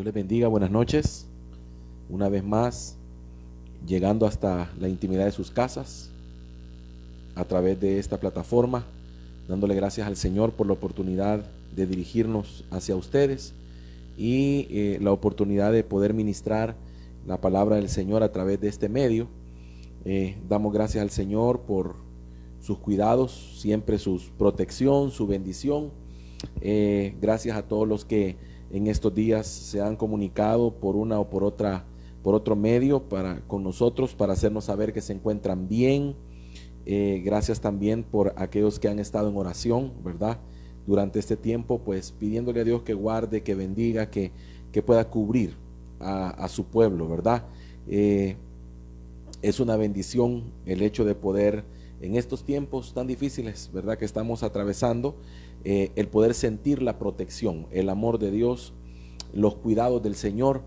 les bendiga, buenas noches. Una vez más, llegando hasta la intimidad de sus casas a través de esta plataforma, dándole gracias al Señor por la oportunidad de dirigirnos hacia ustedes y la oportunidad de poder ministrar la palabra del Señor a través de este medio. Damos gracias al Señor por sus cuidados, siempre su protección, su bendición. Gracias a todos los que en estos días se han comunicado por una o por otro medio con nosotros para hacernos saber que se encuentran bien. Gracias también por aquellos que han estado en oración, ¿verdad? Durante este tiempo, pues pidiéndole a Dios que guarde, que bendiga, que pueda cubrir a su pueblo, ¿verdad? Es una bendición el hecho de poder, en estos tiempos tan difíciles, ¿verdad?, que estamos atravesando, el poder sentir la protección, el amor de Dios, los cuidados del Señor,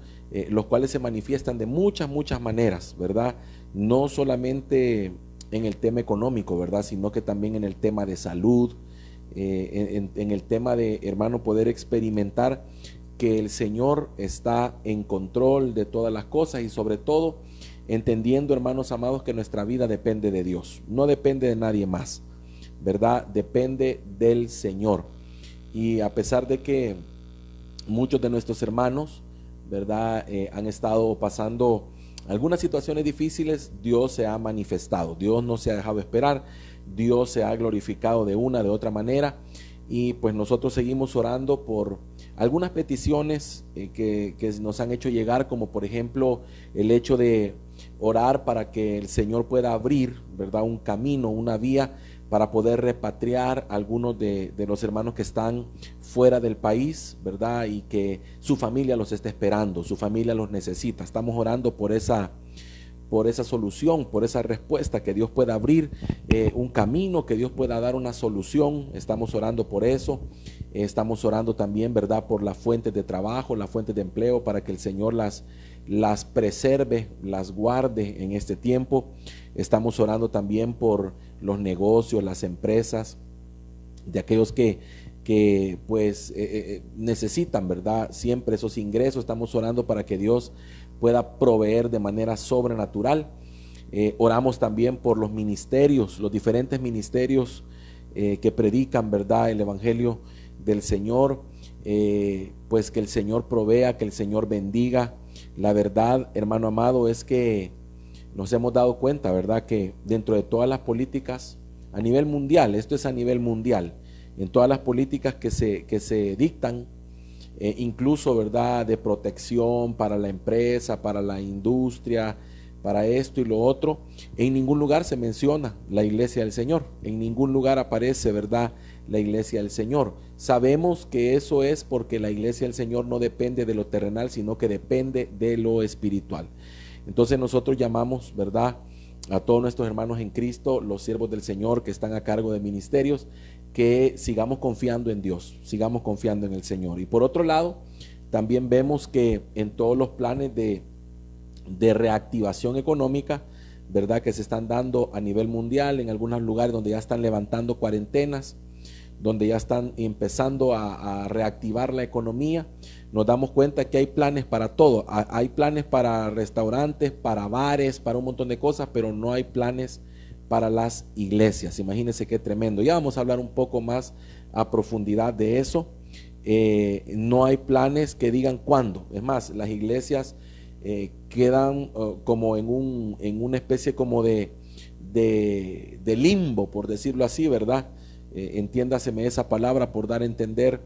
los cuales se manifiestan de muchas maneras, ¿verdad? No solamente en el tema económico, ¿verdad?, sino que también en el tema de salud, en el tema de, hermano, poder experimentar que el Señor está en control de todas las cosas y sobre todo entendiendo, hermanos amados, que nuestra vida depende de Dios, no depende de nadie más, ¿verdad? Depende del Señor. Y a pesar de que muchos de nuestros hermanos, ¿verdad?, han estado pasando algunas situaciones difíciles, Dios se ha manifestado, Dios no se ha dejado esperar, Dios se ha glorificado de una, de otra manera, y pues nosotros seguimos orando por algunas peticiones que nos han hecho llegar, como por ejemplo el hecho de orar para que el Señor pueda abrir, ¿verdad?, un camino, una vía para poder repatriar a algunos de los hermanos que están fuera del país, ¿verdad?, y que su familia los está esperando, su familia los necesita. Estamos orando por esa solución, por esa respuesta, que Dios pueda abrir un camino, que Dios pueda dar una solución. Estamos orando por eso. Estamos orando también, ¿verdad?, por las fuentes de trabajo, las fuentes de empleo, para que el Señor las preserve, las guarde en este tiempo. Estamos orando también por los negocios, las empresas, de aquellos que pues necesitan, ¿verdad?, siempre esos ingresos. Estamos orando para que Dios pueda proveer de manera sobrenatural. Oramos también por los ministerios, los diferentes ministerios que predican, ¿verdad?, el evangelio del Señor, pues que el Señor provea, que el Señor bendiga. La verdad, hermano amado, es que nos hemos dado cuenta, ¿verdad?, que dentro de todas las políticas a nivel mundial, esto es a nivel mundial, en todas las políticas que se dictan, incluso, ¿verdad?, de protección para la empresa, para la industria, para esto y lo otro, en ningún lugar se menciona la iglesia del Señor, en ningún lugar aparece, ¿verdad?, la iglesia del Señor. Sabemos que eso es porque la iglesia del Señor no depende de lo terrenal, sino que depende de lo espiritual. Entonces nosotros llamamos, ¿verdad?, a todos nuestros hermanos en Cristo, los siervos del Señor que están a cargo de ministerios, que sigamos confiando en Dios, sigamos confiando en el Señor. Y por otro lado, también vemos que en todos los planes de reactivación económica, ¿verdad?, que se están dando a nivel mundial, en algunos lugares donde ya están levantando cuarentenas, donde ya están empezando a reactivar la economía, nos damos cuenta que hay planes para todo. Hay planes para restaurantes, para bares, para un montón de cosas, pero no hay planes para las iglesias. Imagínense qué tremendo. Ya vamos a hablar un poco más a profundidad de eso. No hay planes que digan cuándo. Es más, las iglesias quedan como en una especie como de limbo, por decirlo así, ¿verdad? Entiéndaseme esa palabra, por dar a entender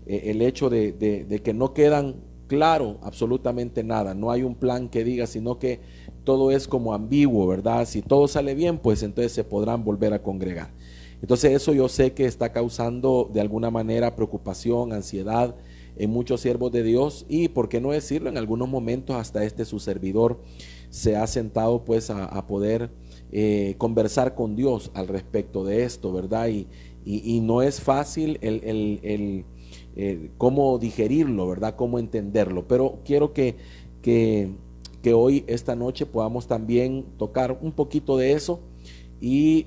el hecho de que no quedan claro absolutamente nada. No hay un plan que diga, sino que todo es como ambiguo, ¿verdad? Si todo sale bien, pues entonces se podrán volver a congregar. Entonces eso yo sé que está causando de alguna manera preocupación, ansiedad en muchos siervos de Dios, y por qué no decirlo, en algunos momentos hasta su servidor se ha sentado pues a poder conversar con Dios al respecto de esto, ¿verdad? Y no es fácil cómo digerirlo, ¿verdad? Cómo entenderlo, pero quiero que hoy, esta noche, podamos también tocar un poquito de eso, y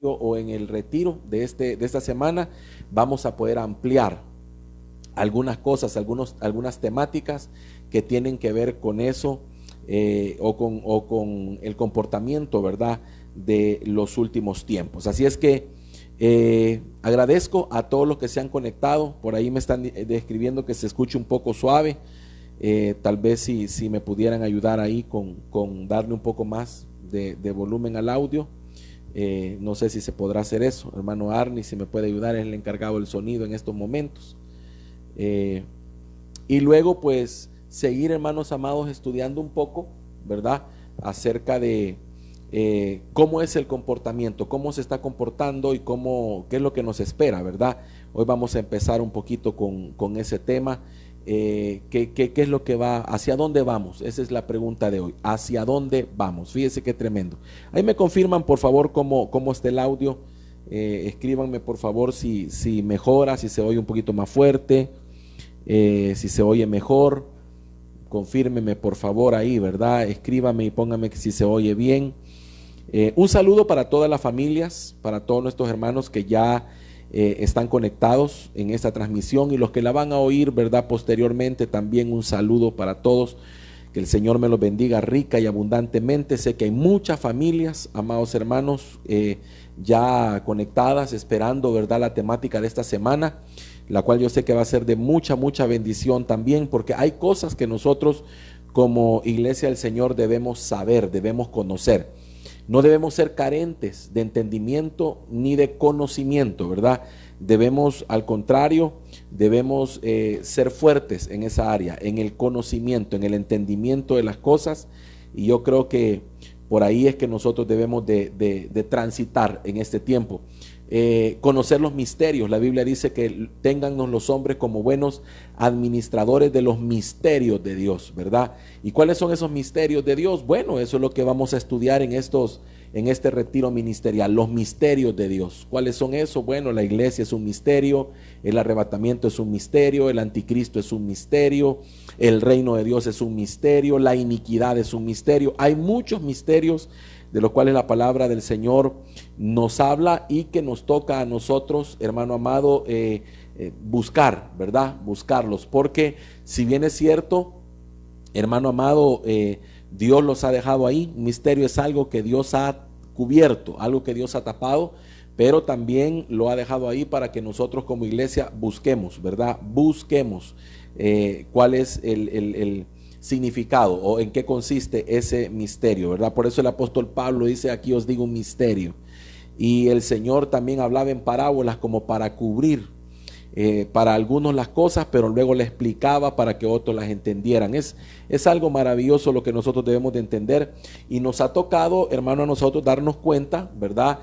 o en el retiro de esta semana vamos a poder ampliar algunas cosas, algunas temáticas que tienen que ver con eso, o con el comportamiento, ¿verdad?, de los últimos tiempos. Así es que agradezco a todos los que se han conectado. Por ahí me están describiendo que se escuche un poco suave. Tal vez si me pudieran ayudar ahí con darle un poco más de volumen al audio. No sé si se podrá hacer eso. Hermano Arni, si me puede ayudar, es el encargado del sonido en estos momentos. Y luego pues seguir, hermanos amados, estudiando un poco, ¿verdad?, acerca de cómo es el comportamiento, cómo se está comportando y qué es lo que nos espera, ¿verdad? Hoy vamos a empezar un poquito con ese tema. ¿Qué es lo que va? ¿Hacia dónde vamos? Esa es la pregunta de hoy. ¿Hacia dónde vamos? Fíjese qué tremendo. Ahí me confirman, por favor, cómo está el audio. Escríbanme, por favor, si mejora, si se oye un poquito más fuerte, si se oye mejor. Confírmeme, por favor, ahí, ¿verdad? Escríbame y póngame si se oye bien. Un saludo para todas las familias, para todos nuestros hermanos que ya están conectados en esta transmisión y los que la van a oír, ¿verdad?, posteriormente. También un saludo para todos. Que el Señor me los bendiga rica y abundantemente. Sé que hay muchas familias, amados hermanos, ya conectadas, esperando, ¿verdad?, la temática de esta semana, la cual yo sé que va a ser de mucha bendición también, porque hay cosas que nosotros como iglesia del Señor debemos saber, debemos conocer. No debemos ser carentes de entendimiento ni de conocimiento, ¿verdad? Debemos, al contrario, debemos ser fuertes en esa área, en el conocimiento, en el entendimiento de las cosas. Y yo creo que por ahí es que nosotros debemos de transitar en este tiempo. Conocer los misterios. La Biblia dice que téngannos los hombres como buenos administradores de los misterios de Dios, ¿verdad? ¿Y cuáles son esos misterios de Dios? Bueno, eso es lo que vamos a estudiar en este retiro ministerial, los misterios de Dios. ¿Cuáles son esos? Bueno, la iglesia es un misterio, el arrebatamiento es un misterio, el anticristo es un misterio, el reino de Dios es un misterio, la iniquidad es un misterio. Hay muchos misterios de los cuales la palabra del Señor nos habla y que nos toca a nosotros, hermano amado, buscar, ¿verdad? Buscarlos, porque si bien es cierto, hermano amado, Dios los ha dejado ahí. Un misterio es algo que Dios ha cubierto, algo que Dios ha tapado, pero también lo ha dejado ahí para que nosotros como iglesia busquemos, ¿verdad? Busquemos cuál es el significado o en qué consiste ese misterio, ¿verdad? Por eso el apóstol Pablo dice: aquí os digo un misterio. Y el Señor también hablaba en parábolas como para cubrir para algunos las cosas, pero luego le explicaba para que otros las entendieran. Es algo maravilloso lo que nosotros debemos de entender, y nos ha tocado, hermano, a nosotros darnos cuenta, ¿verdad?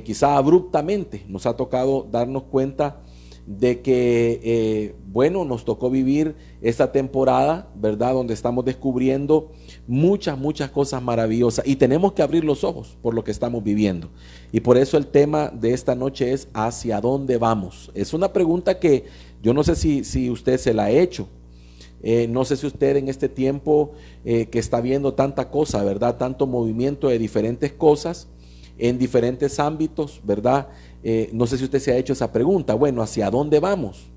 Quizá abruptamente nos ha tocado darnos cuenta de que, bueno, nos tocó vivir esta temporada, ¿verdad?, donde estamos descubriendo muchas cosas maravillosas, y tenemos que abrir los ojos por lo que estamos viviendo. Y por eso el tema de esta noche es: ¿hacia dónde vamos? Es una pregunta que yo no sé si usted se la ha hecho. No sé si usted en este tiempo que está viendo tanta cosa, ¿verdad?, tanto movimiento de diferentes cosas en diferentes ámbitos, ¿verdad? No sé si usted se ha hecho esa pregunta. Bueno, ¿hacia dónde vamos?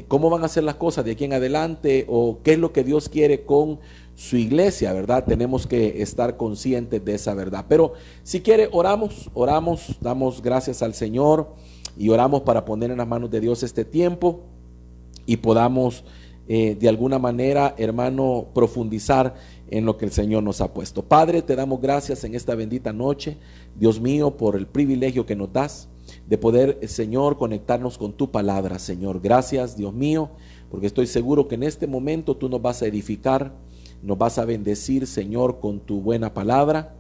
¿Cómo van a ser las cosas de aquí en adelante? ¿O qué es lo que Dios quiere con su iglesia, verdad? Tenemos que estar conscientes de esa verdad. Pero si quiere, oramos, damos gracias al Señor y oramos para poner en las manos de Dios este tiempo y podamos de alguna manera, hermano, profundizar en lo que el Señor nos ha puesto. Padre, te damos gracias en esta bendita noche, Dios mío, por el privilegio que nos das de poder, Señor, conectarnos con tu palabra, Señor. Gracias, Dios mío, porque estoy seguro que en este momento tú nos vas a edificar, nos vas a bendecir, Señor, con tu buena palabra.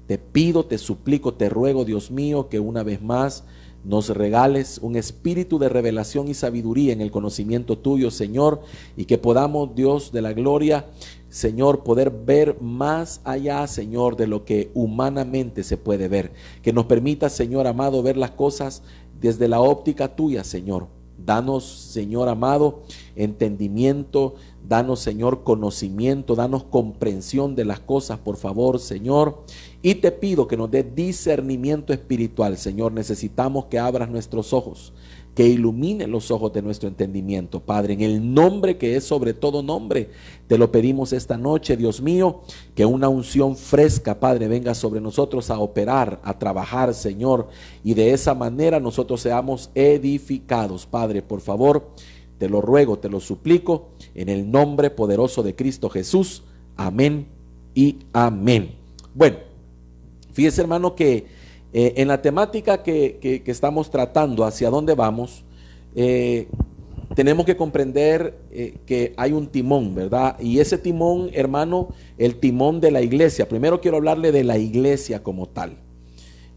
Te pido, te suplico, te ruego, Dios mío, que una vez más nos regales un espíritu de revelación y sabiduría en el conocimiento tuyo, Señor, y que podamos, Dios de la gloria, Señor, poder ver más allá, Señor, de lo que humanamente se puede ver. Que nos permita, Señor amado, ver las cosas desde la óptica tuya, Señor. Danos, Señor amado, entendimiento, danos, Señor, conocimiento, danos comprensión de las cosas, por favor, Señor. Y te pido que nos dé discernimiento espiritual, Señor. Necesitamos que abras nuestros ojos, que ilumine los ojos de nuestro entendimiento, Padre, en el nombre que es sobre todo nombre. Te lo pedimos esta noche, Dios mío, que una unción fresca, Padre, venga sobre nosotros a operar, a trabajar, Señor, y de esa manera nosotros seamos edificados. Padre, por favor, te lo ruego, te lo suplico, en el nombre poderoso de Cristo Jesús. Amén y amén. Bueno, fíjese, hermano, que en la temática que estamos tratando, hacia dónde vamos, tenemos que comprender que hay un timón, ¿verdad? Y ese timón, hermano, el timón de la iglesia. Primero quiero hablarle de la iglesia como tal.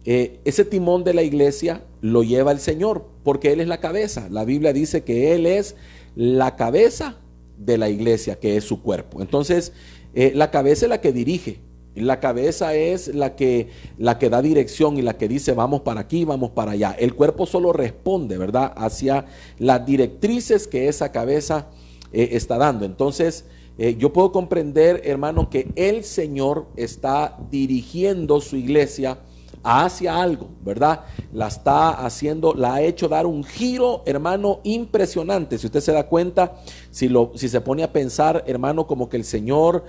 Ese timón de la iglesia lo lleva el Señor, porque Él es la cabeza. La Biblia dice que Él es la cabeza de la iglesia, que es su cuerpo. Entonces, la cabeza es la que dirige. La cabeza es la que da dirección y la que dice vamos para aquí, vamos para allá. El cuerpo solo responde, ¿verdad?, hacia las directrices que esa cabeza está dando. Entonces, yo puedo comprender, hermano, que el Señor está dirigiendo su iglesia hacia algo, ¿verdad? La está haciendo, la ha hecho dar un giro, hermano, impresionante. Si usted se da cuenta, si se pone a pensar, hermano, como que el Señor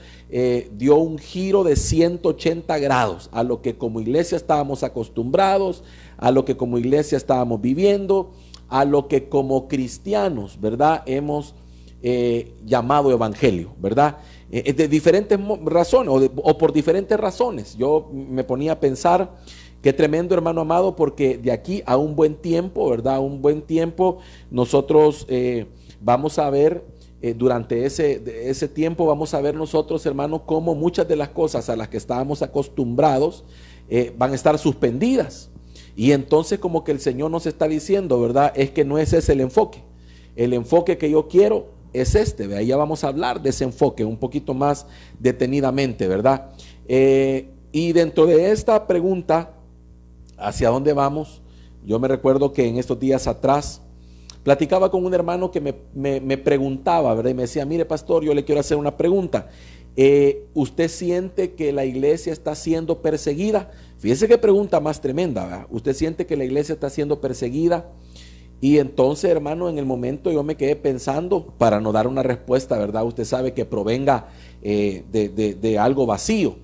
dio un giro de 180 grados a lo que como iglesia estábamos acostumbrados, a lo que como iglesia estábamos viviendo, a lo que como cristianos, ¿verdad?, hemos llamado evangelio, ¿verdad? De diferentes razones o por diferentes razones. Yo me ponía a pensar, qué tremendo, hermano amado, porque de aquí a un buen tiempo, ¿verdad? Un buen tiempo nosotros vamos a ver, durante ese tiempo vamos a ver nosotros, hermano, cómo muchas de las cosas a las que estábamos acostumbrados van a estar suspendidas. Y entonces como que el Señor nos está diciendo, ¿verdad?, es que no es ese el enfoque. El enfoque que yo quiero es este, ¿verdad? Ya vamos a hablar de ese enfoque un poquito más detenidamente, ¿verdad? Y dentro de esta pregunta, ¿hacia dónde vamos? Yo me recuerdo que en estos días atrás platicaba con un hermano que me preguntaba, ¿verdad? Y me decía, mire, pastor, yo le quiero hacer una pregunta. ¿Usted siente que la iglesia está siendo perseguida? Fíjese qué pregunta más tremenda, ¿verdad? ¿Usted siente que la iglesia está siendo perseguida? Y entonces, hermano, en el momento yo me quedé pensando, para no dar una respuesta, ¿verdad? Usted sabe que provenga de algo vacío.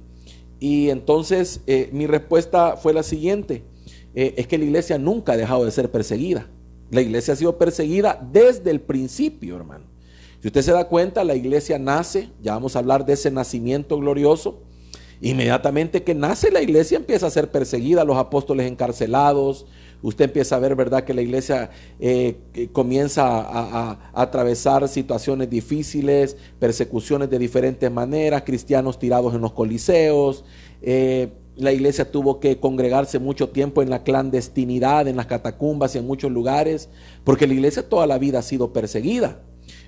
Y entonces mi respuesta fue la siguiente, es que la iglesia nunca ha dejado de ser perseguida. La iglesia ha sido perseguida desde el principio, hermano. Si usted se da cuenta, la iglesia nace, ya vamos a hablar de ese nacimiento glorioso. Inmediatamente que nace la iglesia empieza a ser perseguida, los apóstoles encarcelados. Usted empieza a ver, ¿verdad?, que la iglesia comienza a atravesar situaciones difíciles, persecuciones de diferentes maneras, cristianos tirados en los coliseos. La iglesia tuvo que congregarse mucho tiempo en la clandestinidad, en las catacumbas y en muchos lugares, porque la iglesia toda la vida ha sido perseguida.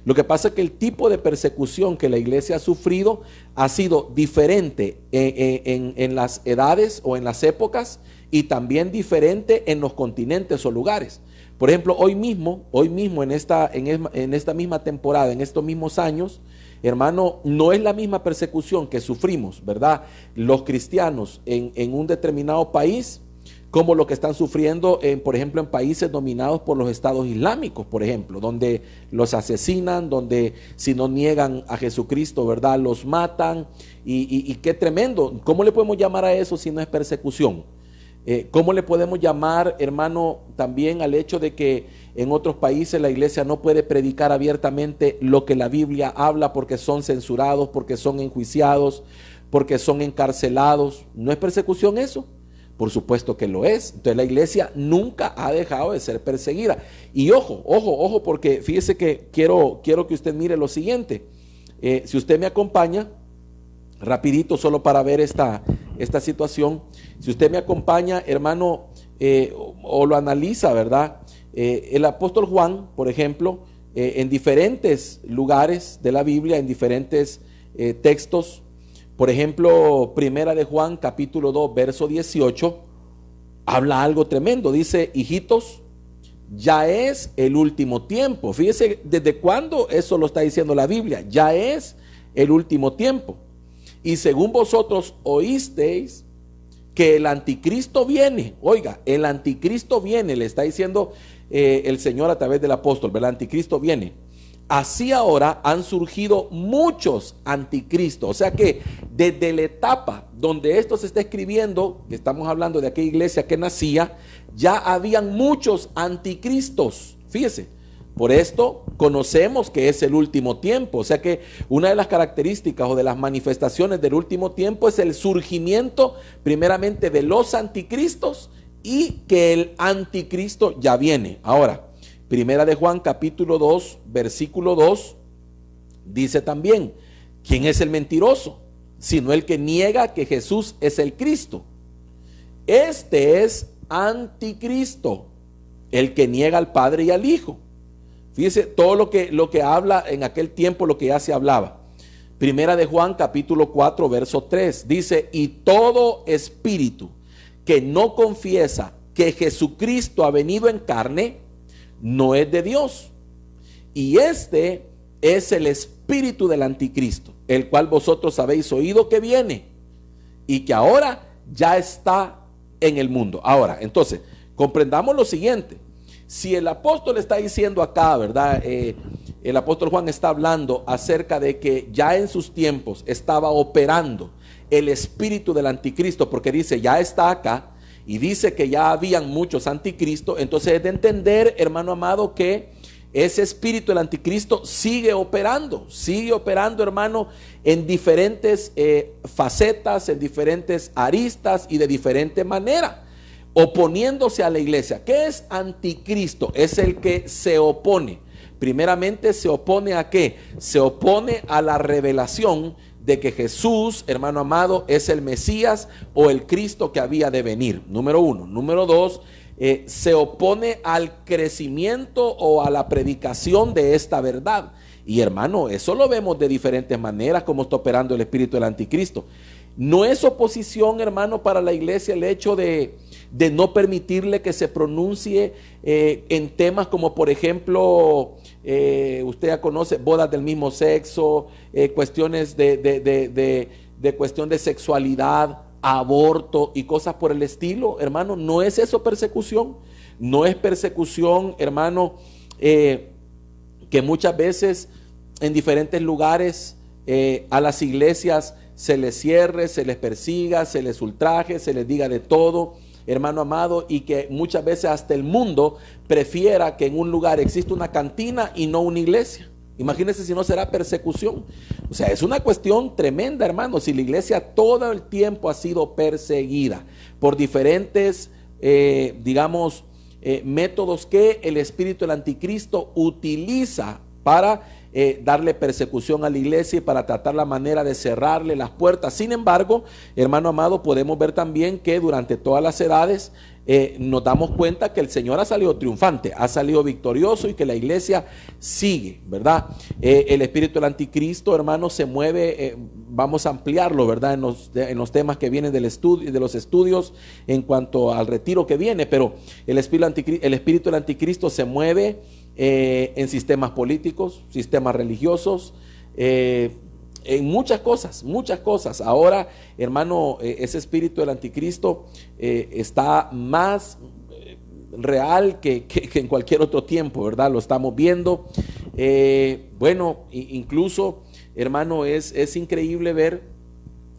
Lo que pasa es que el tipo de persecución que la iglesia ha sufrido ha sido diferente en las edades o en las épocas, y también diferente en los continentes o lugares. Por ejemplo, hoy mismo en esta misma temporada, en estos mismos años, hermano, no es la misma persecución que sufrimos, ¿verdad?, los cristianos en un determinado país, como lo que están sufriendo, por ejemplo, en países dominados por los estados islámicos, por ejemplo, donde los asesinan, donde si no niegan a Jesucristo, ¿verdad?, los matan. Y qué tremendo. ¿Cómo le podemos llamar a eso si no es persecución? ¿Cómo le podemos llamar, hermano, también al hecho de que en otros países la iglesia no puede predicar abiertamente lo que la Biblia habla porque son censurados, porque son enjuiciados, porque son encarcelados? ¿No es persecución eso? Por supuesto que lo es. Entonces la iglesia nunca ha dejado de ser perseguida. Y ojo, porque fíjese que quiero que usted mire lo siguiente. Si usted me acompaña, rapidito, solo para ver esta situación. Si usted me acompaña, hermano, o lo analiza, ¿verdad? El apóstol Juan, por ejemplo, en diferentes lugares de la Biblia, en diferentes textos, por ejemplo, primera de Juan, capítulo 2, verso 18, habla algo tremendo. Dice, hijitos, ya es el último tiempo. Fíjese desde cuándo eso lo está diciendo la Biblia. Ya es el último tiempo. Y según vosotros oísteis que el anticristo viene. Oiga, el anticristo viene, le está diciendo el Señor a través del apóstol, ¿verdad? El anticristo viene. Así ahora han surgido muchos anticristos. O sea que desde la etapa donde esto se está escribiendo, que estamos hablando de aquella iglesia que nacía, ya habían muchos anticristos. Fíjese, por esto conocemos que es el último tiempo. O sea que una de las características o de las manifestaciones del último tiempo es el surgimiento primeramente de los anticristos y que el anticristo ya viene. Ahora, Primera de Juan capítulo 2, versículo 2, dice también, ¿quién es el mentiroso? Sino el que niega que Jesús es el Cristo. Este es anticristo, el que niega al Padre y al Hijo. Fíjese todo lo que habla en aquel tiempo, lo que ya se hablaba. Primera de Juan capítulo 4, verso 3, dice, y todo espíritu que no confiesa que Jesucristo ha venido en carne, no es de Dios. Y este es el espíritu del anticristo, el cual vosotros habéis oído que viene y que ahora ya está en el mundo. Ahora, entonces, comprendamos lo siguiente. Si el apóstol está diciendo acá, ¿verdad? El apóstol Juan está hablando acerca de que ya en sus tiempos estaba operando el espíritu del anticristo, porque dice, ya está acá, y dice que ya habían muchos anticristos. Entonces es de entender, hermano amado, que ese espíritu del anticristo sigue operando, hermano, en diferentes facetas, en diferentes aristas y de diferente manera, oponiéndose a la iglesia. ¿Qué es anticristo? Es el que se opone. Primeramente se opone ¿a qué? Se opone a la revelación de que Jesús, hermano amado, es el Mesías o el Cristo que había de venir. Número uno. Número dos, se opone al crecimiento o a la predicación de esta verdad. Y hermano, eso lo vemos de diferentes maneras, como está operando el espíritu del anticristo. No es oposición, hermano, para la iglesia el hecho de no permitirle que se pronuncie en temas como, por ejemplo, usted ya conoce bodas del mismo sexo, cuestiones de cuestión de sexualidad, aborto y cosas por el estilo. Hermano, no es eso persecución. No es persecución, hermano, que muchas veces en diferentes lugares a las iglesias se les cierre, se les persiga, se les ultraje, se les diga de todo, hermano amado, y que muchas veces hasta el mundo prefiera que en un lugar exista una cantina y no una iglesia. Imagínense si no será persecución. O sea, es una cuestión tremenda, hermano, si la iglesia todo el tiempo ha sido perseguida por diferentes, métodos que el espíritu del anticristo utiliza para darle persecución a la iglesia y para tratar la manera de cerrarle las puertas. Sin embargo, hermano amado, podemos ver también que durante todas las edades nos damos cuenta que el Señor ha salido triunfante, ha salido victorioso y que la iglesia sigue, ¿verdad? El espíritu del anticristo, hermano, se mueve, vamos a ampliarlo, ¿verdad? En los temas que vienen del estudio, de los estudios en cuanto al retiro que viene, pero el espíritu del anticristo se mueve en sistemas políticos, sistemas religiosos, en muchas cosas. Ahora, hermano, ese espíritu del anticristo está más real que en cualquier otro tiempo, ¿verdad? Lo estamos viendo. Incluso, hermano, es increíble ver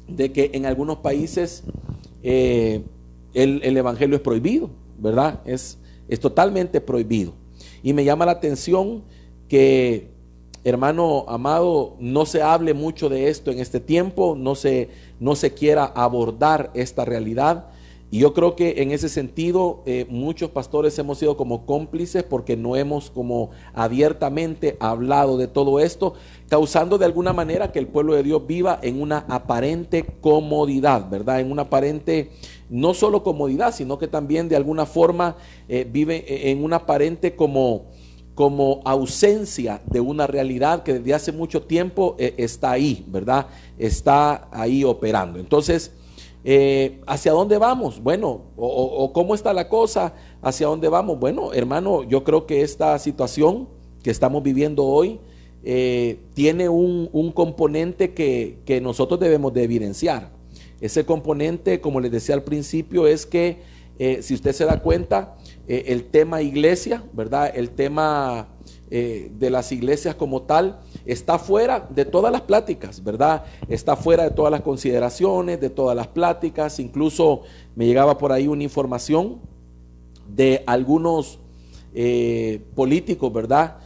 de que en algunos países el evangelio es prohibido, ¿verdad? Es totalmente prohibido. Y me llama la atención que, hermano amado, no se hable mucho de esto en este tiempo, no se quiera abordar esta realidad. Y yo creo que en ese sentido muchos pastores hemos sido como cómplices porque no hemos como abiertamente hablado de todo esto, causando de alguna manera que el pueblo de Dios viva en una aparente comodidad, ¿verdad? En una aparente, no solo comodidad, sino que también de alguna forma vive en una aparente como ausencia de una realidad que desde hace mucho tiempo está ahí, ¿verdad? Está ahí operando. Entonces, ¿hacia dónde vamos? Bueno, o ¿cómo está la cosa? ¿Hacia dónde vamos? Bueno, hermano, yo creo que esta situación que estamos viviendo hoy tiene un componente que nosotros debemos de evidenciar. Ese componente, como les decía al principio, es que si usted se da cuenta, el tema iglesia, ¿verdad? El tema de las iglesias como tal está fuera de todas las pláticas, ¿verdad? Está fuera de todas las consideraciones, de todas las pláticas. Incluso me llegaba por ahí una información de algunos políticos, ¿verdad?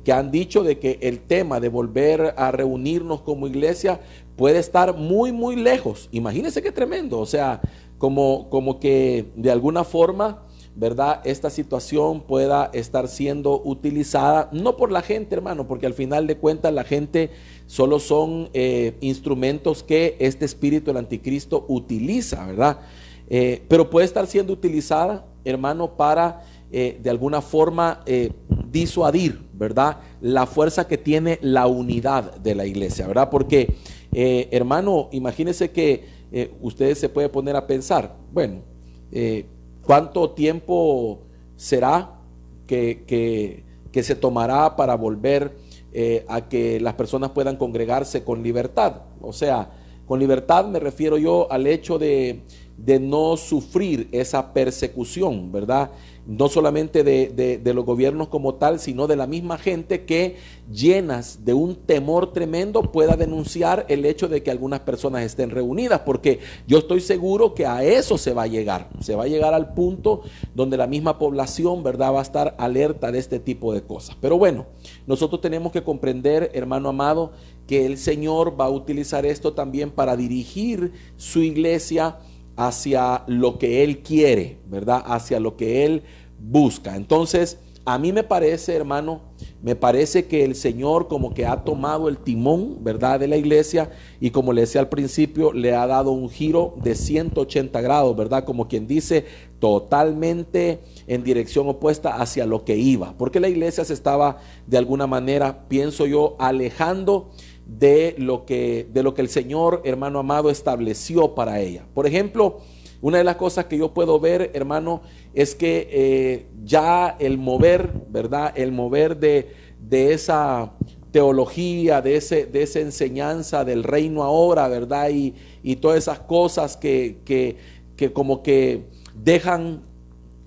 Que han dicho de que el tema de volver a reunirnos como iglesia puede estar muy, muy lejos. Imagínense qué tremendo. O sea, como que de alguna forma, ¿verdad?, esta situación pueda estar siendo utilizada, no por la gente, hermano, porque al final de cuentas la gente solo son instrumentos que este espíritu del anticristo utiliza, ¿verdad? Pero puede estar siendo utilizada, hermano, para de alguna forma disuadir, ¿verdad?, la fuerza que tiene la unidad de la iglesia, ¿verdad? Porque, hermano, imagínense que ustedes se pueden poner a pensar, bueno, ¿cuánto tiempo será que se tomará para volver a que las personas puedan congregarse con libertad? O sea, con libertad me refiero yo al hecho de no sufrir esa persecución, ¿verdad? No solamente de los gobiernos como tal, sino de la misma gente que, llenas de un temor tremendo, pueda denunciar el hecho de que algunas personas estén reunidas, porque yo estoy seguro que a eso se va a llegar al punto donde la misma población, ¿verdad?, va a estar alerta de este tipo de cosas. Pero bueno, nosotros tenemos que comprender, hermano amado, que el Señor va a utilizar esto también para dirigir su iglesia hacia lo que Él quiere, ¿verdad?, hacia lo que Él busca. Entonces, a mí me parece, hermano, me parece que el Señor como que ha tomado el timón, ¿verdad?, de la iglesia, y como le decía al principio, le ha dado un giro de 180 grados, ¿verdad?, como quien dice, totalmente en dirección opuesta hacia lo que iba, porque la iglesia se estaba de alguna manera, pienso yo, alejando de lo que el Señor, hermano amado, estableció para ella. Por ejemplo, una de las cosas que yo puedo ver, hermano, es que ya el mover, ¿verdad?, el mover de esa teología, de esa enseñanza del reino ahora, ¿verdad?, y todas esas cosas que como que dejan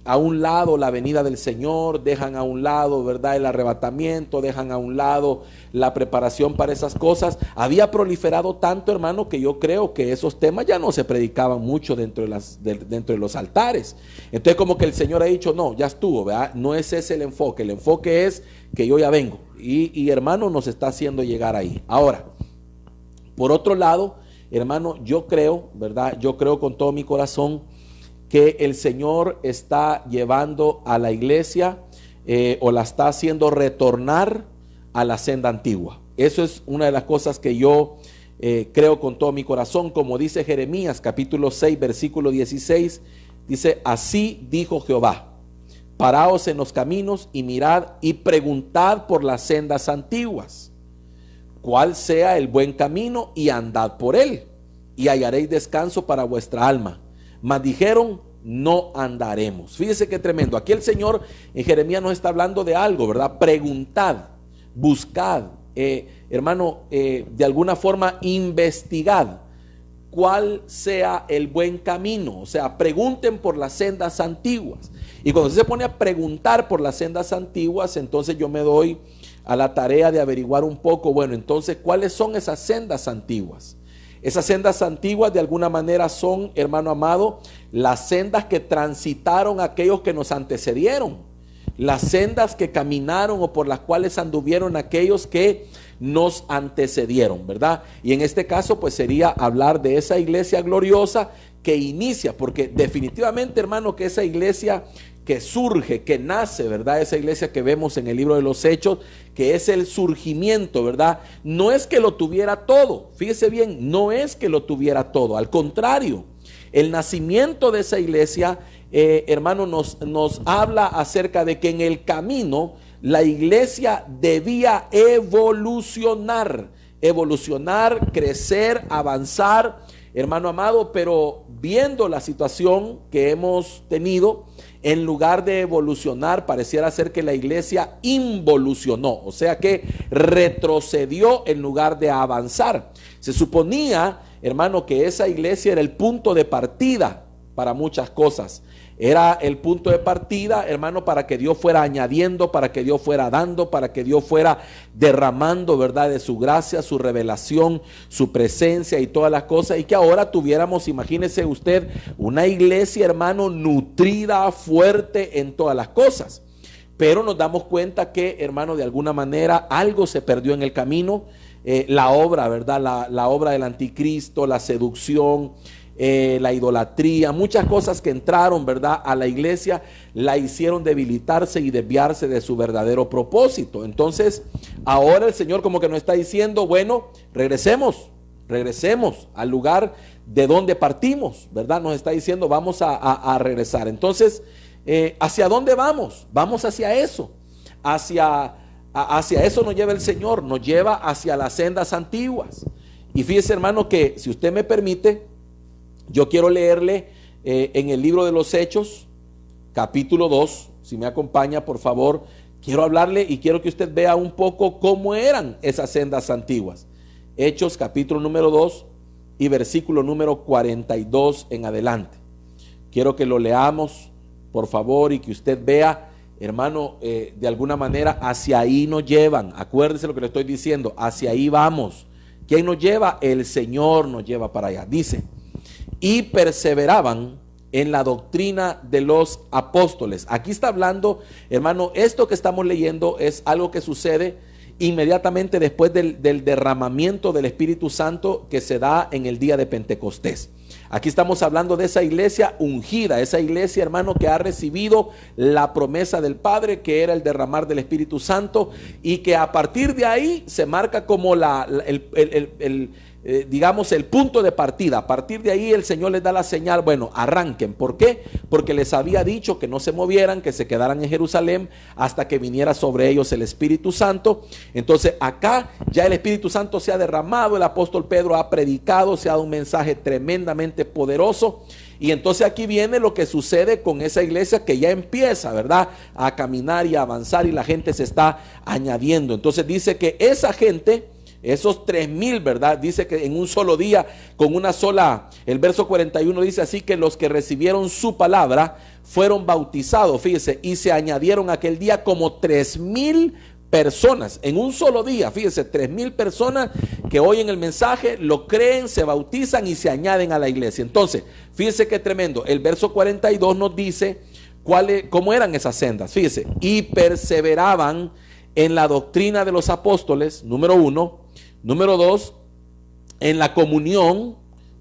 a un lado la venida del Señor, dejan a un lado, ¿verdad?, el arrebatamiento, dejan a un lado la preparación para esas cosas. Había proliferado tanto, hermano, que yo creo que esos temas ya no se predicaban mucho dentro de los altares. Entonces como que el Señor ha dicho, no, ya estuvo, ¿verdad? No es ese el enfoque es que yo ya vengo. Y hermano, nos está haciendo llegar ahí. Ahora, por otro lado, hermano, yo creo, ¿verdad?, yo creo con todo mi corazón que el Señor está llevando a la iglesia o la está haciendo retornar a la senda antigua. Eso es una de las cosas que yo creo con todo mi corazón. Como dice Jeremías capítulo 6 versículo 16, dice: así dijo Jehová, paraos en los caminos y mirad y preguntad por las sendas antiguas, cuál sea el buen camino, y andad por él, y hallaréis descanso para vuestra alma. Mas dijeron, no andaremos. Fíjese qué tremendo. Aquí el Señor en Jeremías nos está hablando de algo, ¿verdad? Preguntad, buscad, hermano, de alguna forma investigad cuál sea el buen camino. O sea, pregunten por las sendas antiguas. Y cuando se pone a preguntar por las sendas antiguas, entonces yo me doy a la tarea de averiguar un poco, bueno, entonces, ¿cuáles son esas sendas antiguas? Esas sendas antiguas de alguna manera son, hermano amado, las sendas que transitaron aquellos que nos antecedieron, las sendas que caminaron o por las cuales anduvieron aquellos que nos antecedieron, ¿verdad? Y en este caso pues sería hablar de esa iglesia gloriosa que inicia, porque definitivamente, hermano, que esa iglesia que surge, que nace, ¿verdad? Esa iglesia que vemos en el libro de los Hechos, que es el surgimiento, ¿verdad? No es que lo tuviera todo, fíjese bien, no es que lo tuviera todo, al contrario, el nacimiento de esa iglesia, hermano, nos habla acerca de que en el camino la iglesia debía evolucionar, crecer, avanzar, hermano amado, pero viendo la situación que hemos tenido, en lugar de evolucionar, pareciera ser que la iglesia involucionó, o sea que retrocedió en lugar de avanzar. Se suponía, hermano, que esa iglesia era el punto de partida para muchas cosas. Era el punto de partida, hermano, para que Dios fuera añadiendo, para que Dios fuera dando, para que Dios fuera derramando, ¿verdad?, de su gracia, su revelación, su presencia y todas las cosas. Y que ahora tuviéramos, imagínese usted, una iglesia, hermano, nutrida, fuerte en todas las cosas. Pero nos damos cuenta que, hermano, de alguna manera algo se perdió en el camino. La obra, ¿verdad? La obra del anticristo, la seducción, la idolatría, muchas cosas que entraron, ¿verdad?, a la iglesia, la hicieron debilitarse y desviarse de su verdadero propósito. Entonces, ahora el Señor como que nos está diciendo, bueno, regresemos al lugar de donde partimos, ¿verdad? Nos está diciendo, vamos a regresar. Entonces, ¿hacia dónde vamos? Vamos hacia eso, hacia eso nos lleva el Señor, nos lleva hacia las sendas antiguas. Y fíjese, hermano, que si usted me permite, yo quiero leerle en el libro de los Hechos, capítulo 2, si me acompaña, por favor. Quiero hablarle y quiero que usted vea un poco cómo eran esas sendas antiguas. Hechos, capítulo número 2 y versículo número 42 en adelante. Quiero que lo leamos, por favor, y que usted vea, hermano, de alguna manera hacia ahí nos llevan. Acuérdese lo que le estoy diciendo, hacia ahí vamos. ¿Quién nos lleva? El Señor nos lleva para allá. Dice: y perseveraban en la doctrina de los apóstoles. Aquí está hablando, hermano, esto que estamos leyendo es algo que sucede inmediatamente después del derramamiento del Espíritu Santo que se da en el día de Pentecostés. Aquí estamos hablando de esa iglesia ungida, esa iglesia, hermano, que ha recibido la promesa del Padre, que era el derramar del Espíritu Santo, y que a partir de ahí se marca como digamos, el punto de partida. A partir de ahí el Señor les da la señal, bueno, arranquen. ¿Por qué? Porque les había dicho que no se movieran, que se quedaran en Jerusalén hasta que viniera sobre ellos el Espíritu Santo. Entonces acá ya el Espíritu Santo se ha derramado, el apóstol Pedro ha predicado, se ha dado un mensaje tremendamente poderoso. Y entonces aquí viene lo que sucede con esa iglesia que ya empieza, ¿verdad?, a caminar y a avanzar, y la gente se está añadiendo. Entonces dice que esa gente, esos 3,000, ¿verdad?, dice que en un solo día, con una sola, el verso 41 dice así, que los que recibieron su palabra fueron bautizados, fíjese, y se añadieron aquel día como 3,000 personas, en un solo día. Fíjese, 3,000 personas que oyen el mensaje, lo creen, se bautizan y se añaden a la iglesia. Entonces, fíjese qué tremendo, el verso 42 nos dice cómo eran esas sendas. Fíjese, y perseveraban en la doctrina de los apóstoles, número 1. Número 2, en la comunión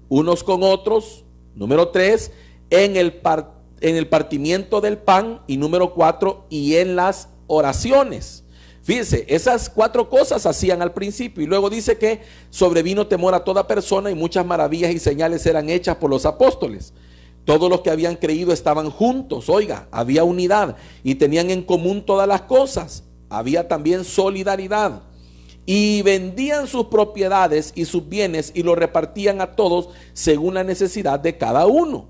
unos con otros. Número 3, en el partimiento del pan. Y número 4, y en las oraciones. Fíjense, esas 4 cosas hacían al principio. Y luego dice que sobrevino temor a toda persona, y muchas maravillas y señales eran hechas por los apóstoles. Todos los que habían creído estaban juntos, oiga, había unidad y tenían en común todas las cosas. Había también solidaridad. Y vendían sus propiedades y sus bienes y los repartían a todos según la necesidad de cada uno.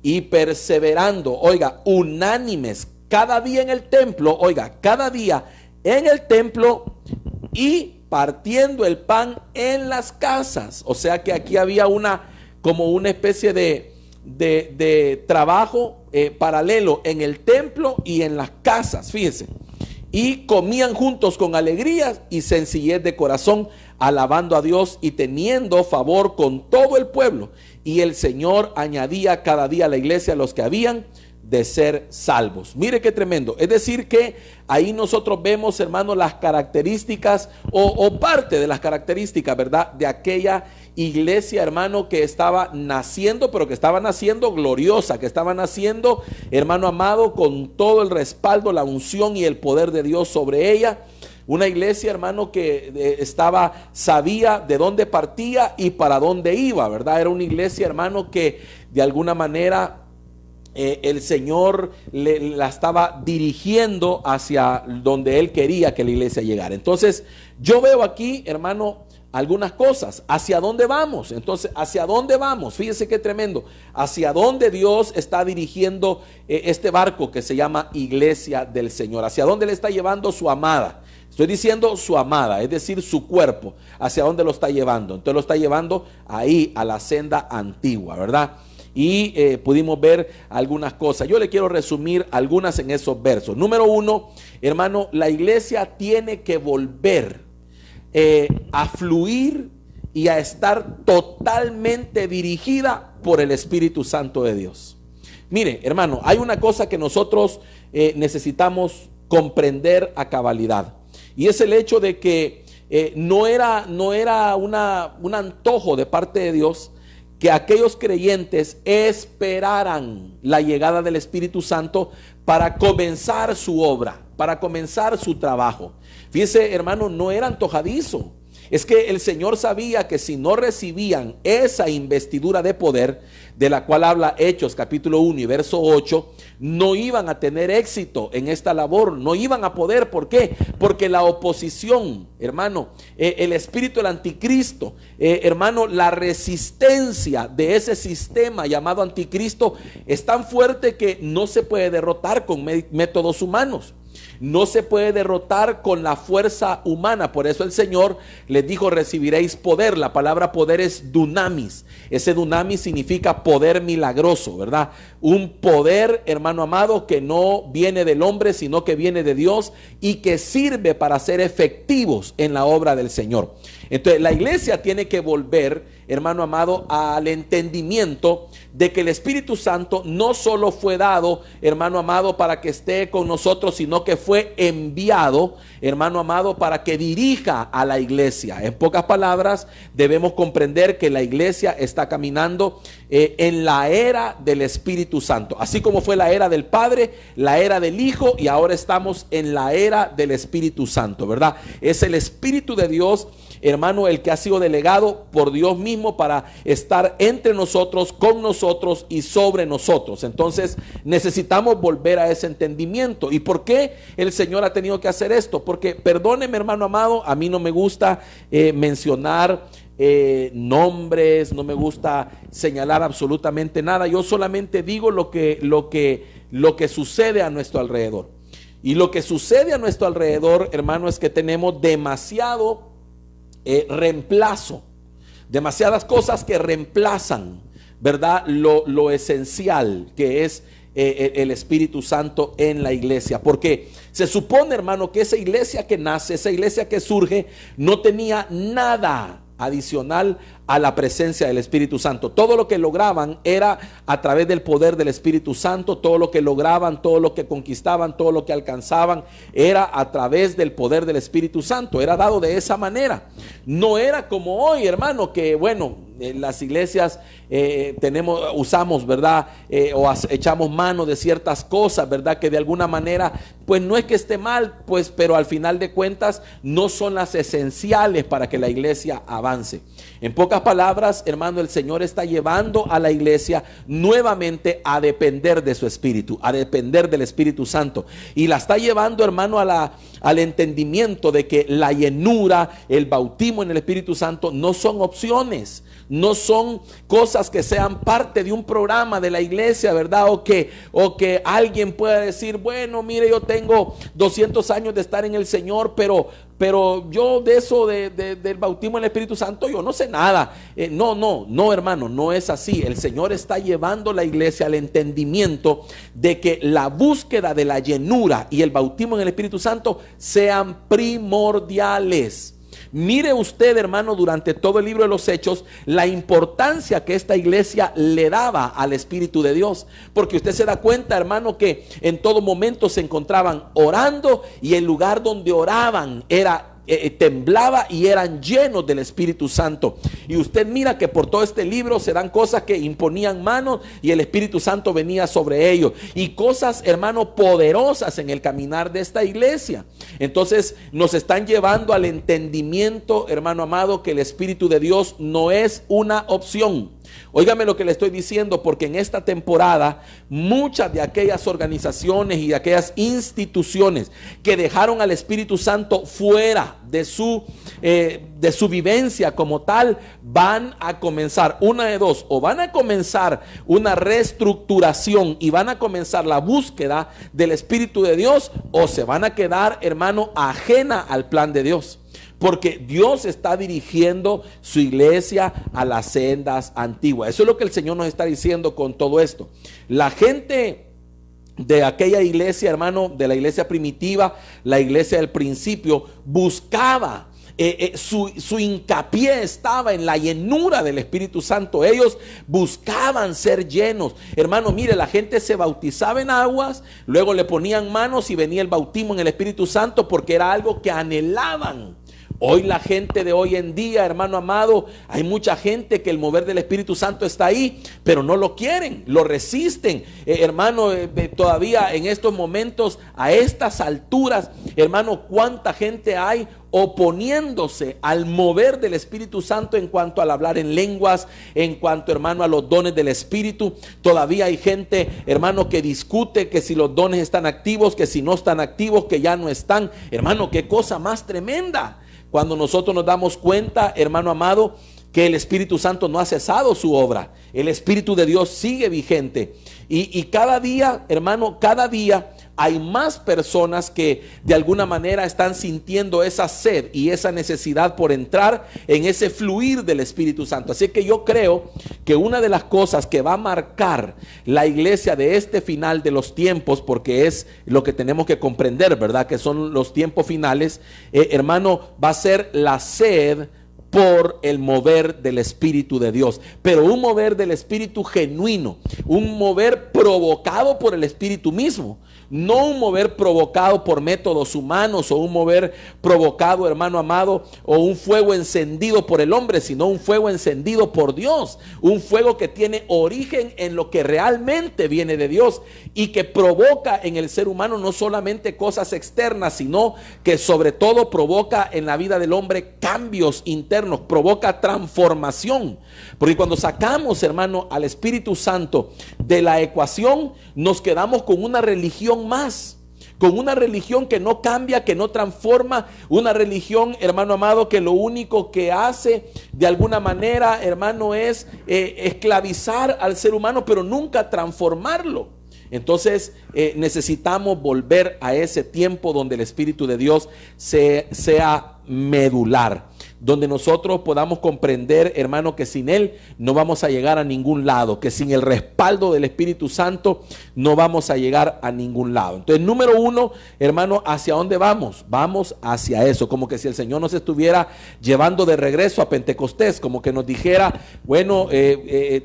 Y perseverando, oiga, unánimes, cada día en el templo, oiga, cada día en el templo, y partiendo el pan en las casas. O sea que aquí había como una especie de trabajo paralelo en el templo y en las casas, fíjense. Y comían juntos con alegría y sencillez de corazón, alabando a Dios y teniendo favor con todo el pueblo. Y el Señor añadía cada día a la iglesia a los que habían de ser salvos. Mire qué tremendo. Es decir que ahí nosotros vemos, hermanos, las características o parte de las características, ¿verdad?, de aquella iglesia, hermano, que estaba naciendo, pero que estaba naciendo gloriosa, que estaba naciendo, hermano amado, con todo el respaldo, la unción y el poder de Dios sobre ella. Una iglesia, hermano, que sabía de dónde partía y para dónde iba, ¿verdad? Era una iglesia, hermano, que de alguna manera el Señor la estaba dirigiendo hacia donde Él quería que la iglesia llegara. Entonces, yo veo aquí, hermano, algunas cosas. ¿Hacia dónde vamos? Entonces, ¿hacia dónde vamos? Fíjese qué tremendo. ¿Hacia dónde Dios está dirigiendo este barco que se llama Iglesia del Señor? ¿Hacia dónde le está llevando su amada? Estoy diciendo su amada, es decir, su cuerpo, hacia dónde lo está llevando. Entonces lo está llevando ahí a la senda antigua, ¿verdad? Y pudimos ver algunas cosas. Yo le quiero resumir algunas en esos versos. Número 1, hermano, la iglesia tiene que volver a fluir y a estar totalmente dirigida por el Espíritu Santo de Dios. Mire, hermano, hay una cosa que nosotros necesitamos comprender a cabalidad, y es el hecho de que no era un antojo de parte de Dios que aquellos creyentes esperaran la llegada del Espíritu Santo para comenzar su obra, para comenzar su trabajo. Fíjese, hermano, no era antojadizo. Es que el Señor sabía que si no recibían esa investidura de poder, de la cual habla Hechos capítulo 1 y verso 8, no iban a tener éxito en esta labor, no iban a poder. ¿Por qué? Porque la oposición, hermano, el espíritu del anticristo, hermano, la resistencia de ese sistema llamado anticristo es tan fuerte que no se puede derrotar con métodos humanos. No se puede derrotar con la fuerza humana. Por eso el Señor les dijo: recibiréis poder. La palabra poder es dunamis. Ese dunamis significa poder milagroso, ¿verdad? Un poder, hermano amado, que no viene del hombre, sino que viene de Dios, y que sirve para ser efectivos en la obra del Señor. Entonces la iglesia tiene que volver, hermano amado, al entendimiento de que el Espíritu Santo no solo fue dado, hermano amado, para que esté con nosotros, sino que fue enviado, hermano amado, para que dirija a la iglesia. En pocas palabras, debemos comprender que la iglesia está caminando en la era del Espíritu Santo, así como fue la era del Padre, la era del Hijo, y ahora estamos en la era del Espíritu Santo, ¿verdad? Es el Espíritu de Dios, hermano, el que ha sido delegado por Dios mismo para estar entre nosotros, con nosotros y sobre nosotros. Entonces necesitamos volver a ese entendimiento. ¿Y por qué el Señor ha tenido que hacer esto? Porque, perdóneme, hermano amado, a mí no me gusta mencionar nombres, no me gusta señalar absolutamente nada. Yo solamente digo lo que sucede a nuestro alrededor. Y lo que sucede a nuestro alrededor, hermano, es que tenemos demasiado reemplazo, demasiadas cosas que reemplazan, ¿verdad?, lo esencial que es el Espíritu Santo en la iglesia. Porque se supone, hermano, que esa iglesia que nace, esa iglesia que surge, no tenía nada adicional a la presencia del Espíritu Santo. Todo lo que lograban era a través del poder del Espíritu Santo. Todo lo que lograban, todo lo que conquistaban, todo lo que alcanzaban era a través del poder del Espíritu Santo. Era dado de esa manera. No era como hoy, hermano, que bueno, en las iglesias usamos, ¿verdad? O echamos mano de ciertas cosas, ¿verdad? Que de alguna manera, pues no es que esté mal, pues, pero al final de cuentas no son las esenciales para que la iglesia avance. En pocas palabras, hermano, el Señor está llevando a la iglesia nuevamente a depender de su Espíritu, a depender del Espíritu Santo. Y la está llevando, hermano, al entendimiento de que la llenura, el bautismo en el Espíritu Santo no son opciones, no son cosas que sean parte de un programa de la iglesia, ¿verdad? O que alguien pueda decir: bueno, mire, yo tengo 200 años de estar en el Señor, pero yo de eso del bautismo en el Espíritu Santo yo no sé nada. No, hermano, no es así. El Señor está llevando la iglesia al entendimiento de que la búsqueda de la llenura y el bautismo en el Espíritu Santo sean primordiales. Mire usted, hermano, durante todo el libro de los Hechos, la importancia que esta iglesia le daba al Espíritu de Dios. Porque usted se da cuenta, hermano, que en todo momento se encontraban orando, y el lugar donde oraban temblaba y eran llenos del Espíritu Santo. Y usted mira que por todo este libro se dan cosas que imponían manos y el Espíritu Santo venía sobre ellos, y cosas, hermano, poderosas en el caminar de esta iglesia. Entonces nos están llevando al entendimiento, hermano amado, que el Espíritu de Dios no es una opción. Óigame lo que le estoy diciendo, porque en esta temporada muchas de aquellas organizaciones y de aquellas instituciones que dejaron al Espíritu Santo fuera de su vivencia como tal, van a comenzar una de dos: o van a comenzar una reestructuración y van a comenzar la búsqueda del Espíritu de Dios, o se van a quedar, hermano, ajena al plan de Dios. Porque Dios está dirigiendo su iglesia a las sendas antiguas. Eso es lo que el Señor nos está diciendo con todo esto. La gente de aquella iglesia, hermano, de la iglesia primitiva, la iglesia del principio, buscaba, su hincapié estaba en la llenura del Espíritu Santo. Ellos buscaban ser llenos. Hermano, mire, la gente se bautizaba en aguas, luego le ponían manos y venía el bautismo en el Espíritu Santo, porque era algo que anhelaban. Hoy la gente de hoy en día, hermano amado, hay mucha gente que el mover del Espíritu Santo está ahí, pero no lo quieren, lo resisten. Hermano, todavía en estos momentos, a estas alturas, hermano, cuánta gente hay oponiéndose al mover del Espíritu Santo en cuanto al hablar en lenguas, en cuanto, hermano, a los dones del Espíritu. Todavía hay gente, hermano, que discute que si los dones están activos, que si no están activos, que ya no están. Hermano, qué cosa más tremenda. Cuando nosotros nos damos cuenta, hermano amado, que el Espíritu Santo no ha cesado su obra. El Espíritu de Dios sigue vigente. Y cada día, hermano, cada día hay más personas que de alguna manera están sintiendo esa sed y esa necesidad por entrar en ese fluir del Espíritu Santo. Así que yo creo que una de las cosas que va a marcar la iglesia de este final de los tiempos, porque es lo que tenemos que comprender, ¿verdad? Que son los tiempos finales, hermano, va a ser la sed por el mover del Espíritu de Dios, pero un mover del Espíritu genuino, un mover provocado por el Espíritu mismo, no un mover provocado por métodos humanos, o un mover provocado, hermano amado, o un fuego encendido por el hombre, sino un fuego encendido por Dios, un fuego que tiene origen en lo que realmente viene de Dios y que provoca en el ser humano no solamente cosas externas, sino que sobre todo provoca en la vida del hombre cambios internos, provoca transformación. Porque cuando sacamos, hermano, al Espíritu Santo de la ecuación, nos quedamos con una religión más, con una religión que no cambia, que no transforma, una religión, hermano amado, que lo único que hace de alguna manera, hermano, es esclavizar al ser humano, pero nunca transformarlo. Entonces necesitamos volver a ese tiempo donde el Espíritu de Dios sea medular, donde nosotros podamos comprender, hermano, que sin Él no vamos a llegar a ningún lado, que sin el respaldo del Espíritu Santo no vamos a llegar a ningún lado. Entonces, número uno, hermano, ¿hacia dónde vamos? Vamos hacia eso, como que si el Señor nos estuviera llevando de regreso a Pentecostés, como que nos dijera, bueno,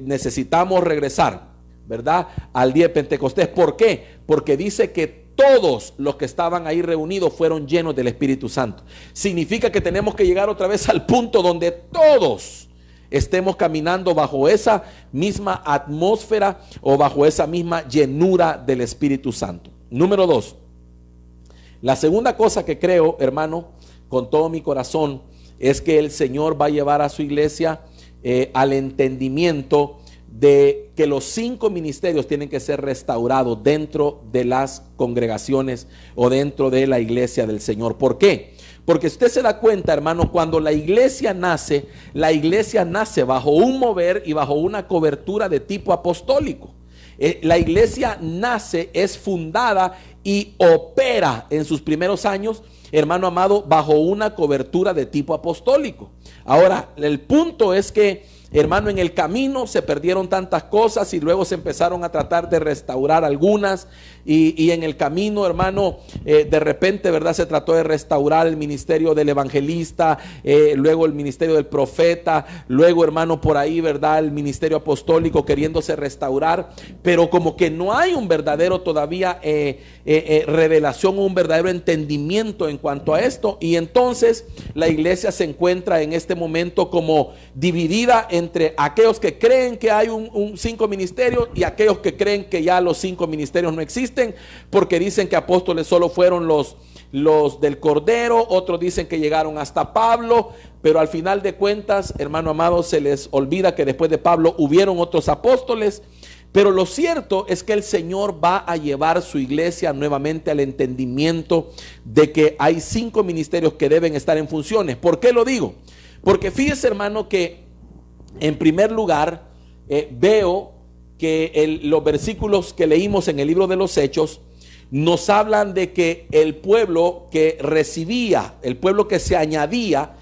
necesitamos regresar, ¿verdad?, al día de Pentecostés. ¿Por qué? Porque dice que todos los que estaban ahí reunidos fueron llenos del Espíritu Santo. Significa que tenemos que llegar otra vez al punto donde todos estemos caminando bajo esa misma atmósfera o bajo esa misma llenura del Espíritu Santo. Número dos, la segunda cosa que creo, hermano, con todo mi corazón, es que el Señor va a llevar a su iglesia al entendimiento de que los 5 ministerios tienen que ser restaurados dentro de las congregaciones o dentro de la iglesia del Señor. ¿Por qué? Porque usted se da cuenta, hermano, cuando la iglesia nace bajo un mover y bajo una cobertura de tipo apostólico. La iglesia nace, es fundada y opera en sus primeros años, hermano amado, bajo una cobertura de tipo apostólico. Ahora, el punto es que, hermano, en el camino se perdieron tantas cosas y luego se empezaron a tratar de restaurar algunas y en el camino, hermano, de repente, ¿verdad?, se trató de restaurar el ministerio del evangelista, luego el ministerio del profeta, luego, hermano, por ahí, ¿verdad?, el ministerio apostólico queriéndose restaurar, pero como que no hay un verdadero todavía revelación o un verdadero entendimiento en cuanto a esto, y entonces la iglesia se encuentra en este momento como dividida entre aquellos que creen que hay 5 ministerios y aquellos que creen que ya los 5 ministerios no existen, porque dicen que apóstoles solo fueron los los del Cordero, otros dicen que llegaron hasta Pablo, pero al final de cuentas, hermano amado, se les olvida que después de Pablo hubieron otros apóstoles. Pero lo cierto es que el Señor va a llevar su iglesia nuevamente al entendimiento de que hay 5 ministerios que deben estar en funciones. ¿Por qué lo digo? Porque fíjese, hermano, que en primer lugar veo que los versículos que leímos en el libro de los Hechos nos hablan de que el pueblo que recibía, el pueblo que se añadía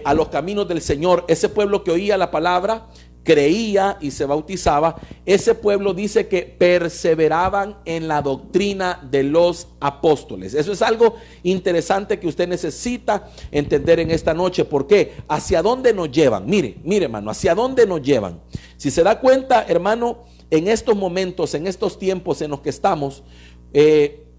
a los caminos del Señor, ese pueblo que oía la palabra, creía y se bautizaba, ese pueblo dice que perseveraban en la doctrina de los apóstoles. Eso es algo interesante que usted necesita entender en esta noche. ¿Por qué? ¿Hacia dónde nos llevan? Mire, hermano, ¿hacia dónde nos llevan? Si se da cuenta, hermano, en estos momentos, en estos tiempos en los que estamos,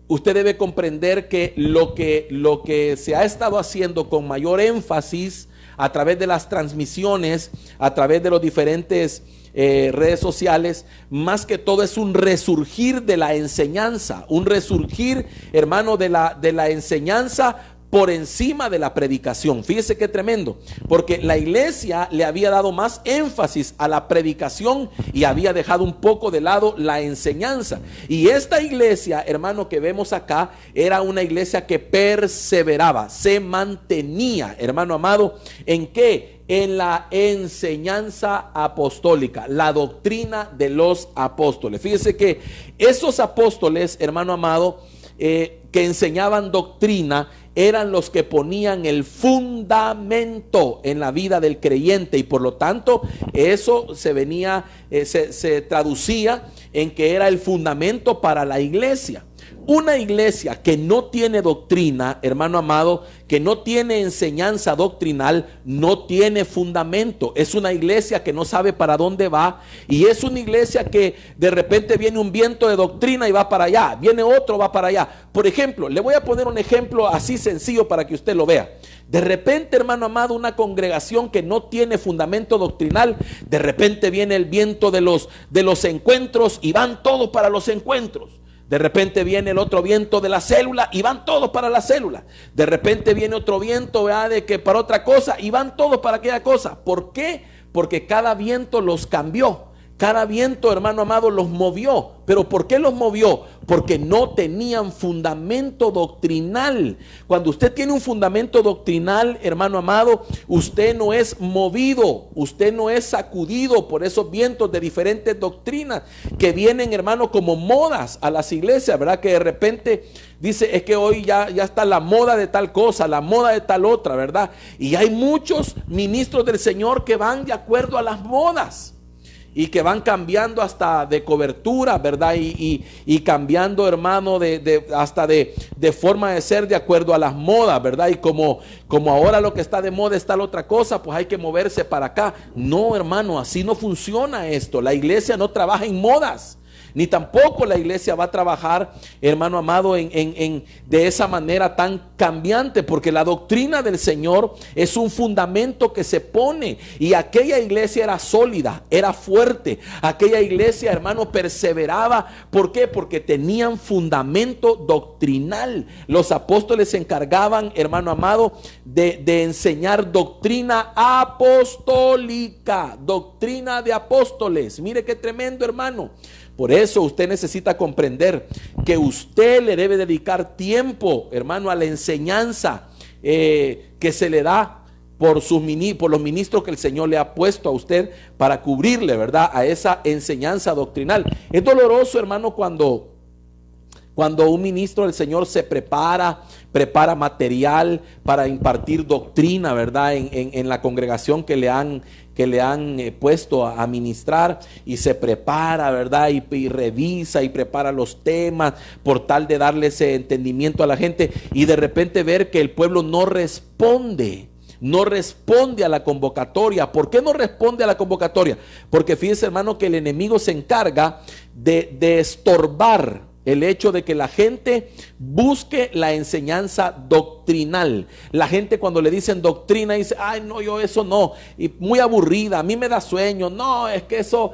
usted debe comprender que lo que se ha estado haciendo con mayor énfasis a través de las transmisiones, a través de los diferentes redes sociales, más que todo es un resurgir de la enseñanza, un resurgir, hermano, de la enseñanza por encima de la predicación. Fíjese qué tremendo, porque la iglesia le había dado más énfasis a la predicación y había dejado un poco de lado la enseñanza. Y esta iglesia, hermano, que vemos acá, era una iglesia que perseveraba, se mantenía, hermano amado, ¿en qué? En la enseñanza apostólica, la doctrina de los apóstoles. Fíjese que esos apóstoles, hermano amado, que enseñaban doctrina, eran los que ponían el fundamento en la vida del creyente, y por lo tanto eso se traducía en que era el fundamento para la iglesia. Una iglesia que no tiene doctrina, hermano amado, que no tiene enseñanza doctrinal, no tiene fundamento. Es una iglesia que no sabe para dónde va, y es una iglesia que de repente viene un viento de doctrina y va para allá, viene otro, va para allá. Por ejemplo, le voy a poner un ejemplo así sencillo para que usted lo vea. De repente, hermano amado, una congregación que no tiene fundamento doctrinal, de repente viene el viento de los encuentros y van todos para los encuentros. De repente viene el otro viento de la célula y van todos para la célula. De repente viene otro viento, ¿verdad?, de que para otra cosa, y van todos para aquella cosa. ¿Por qué? Porque cada viento los cambió. Cada viento, hermano amado, los movió. ¿Pero por qué los movió? Porque no tenían fundamento doctrinal. Cuando usted tiene un fundamento doctrinal, hermano amado, usted no es movido, usted no es sacudido por esos vientos de diferentes doctrinas que vienen, hermano, como modas a las iglesias, ¿verdad? Que de repente dice, es que hoy ya está la moda de tal cosa, la moda de tal otra, ¿verdad? Y hay muchos ministros del Señor que van de acuerdo a las modas, y que van cambiando hasta de cobertura, ¿verdad? Y cambiando, hermano, hasta de forma de ser de acuerdo a las modas, ¿verdad? Y como ahora lo que está de moda está la otra cosa, pues hay que moverse para acá. No, hermano, así no funciona esto. La iglesia no trabaja en modas, ni tampoco la iglesia va a trabajar, hermano amado, de esa manera tan cambiante, porque la doctrina del Señor es un fundamento que se pone, y aquella iglesia era sólida, era fuerte. Aquella iglesia, hermano, perseveraba. ¿Por qué? Porque tenían fundamento doctrinal. Los apóstoles se encargaban, hermano amado, de enseñar doctrina apostólica, doctrina de apóstoles. Mire qué tremendo, hermano. Por eso usted necesita comprender que usted le debe dedicar tiempo, hermano, a la enseñanza que se le da por los ministros que el Señor le ha puesto a usted para cubrirle, ¿verdad?, a esa enseñanza doctrinal. Es doloroso, hermano, cuando un ministro del Señor se prepara material para impartir doctrina, ¿verdad?, en la congregación que le han puesto a ministrar, y se prepara, ¿verdad?, y revisa y prepara los temas por tal de darle ese entendimiento a la gente, y de repente ver que el pueblo no responde a la convocatoria. ¿Por qué no responde a la convocatoria? Porque fíjese, hermano, que el enemigo se encarga de estorbar el hecho de que la gente busque la enseñanza doctrinal. La gente, cuando le dicen doctrina, dice, ay, no, yo eso no, y muy aburrida, a mí me da sueño. No, es que eso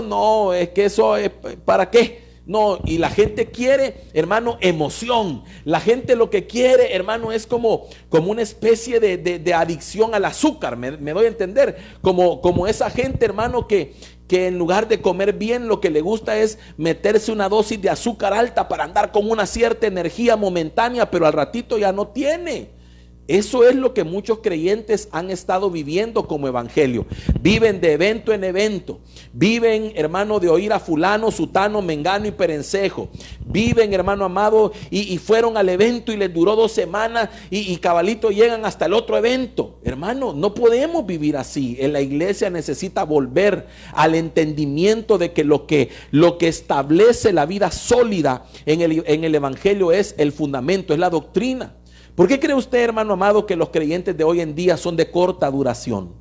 no, es que eso, ¿para qué? No, y la gente quiere, hermano, emoción. La gente lo que quiere, hermano, es como una especie de adicción al azúcar. Me doy a entender. Como esa gente, hermano, que en lugar de comer bien, lo que le gusta es meterse una dosis de azúcar alta para andar con una cierta energía momentánea, pero al ratito ya no tiene. Eso es lo que muchos creyentes han estado viviendo como evangelio. Viven de evento en evento. Viven, hermano, de oír a fulano, sutano, mengano y perencejo. Viven, hermano amado, y fueron al evento y les duró 2 semanas y cabalito llegan hasta el otro evento. Hermano, no podemos vivir así. En la iglesia necesita volver al entendimiento de que lo que establece la vida sólida en el evangelio es el fundamento, es la doctrina. ¿Por qué cree usted, hermano amado, que los creyentes de hoy en día son de corta duración?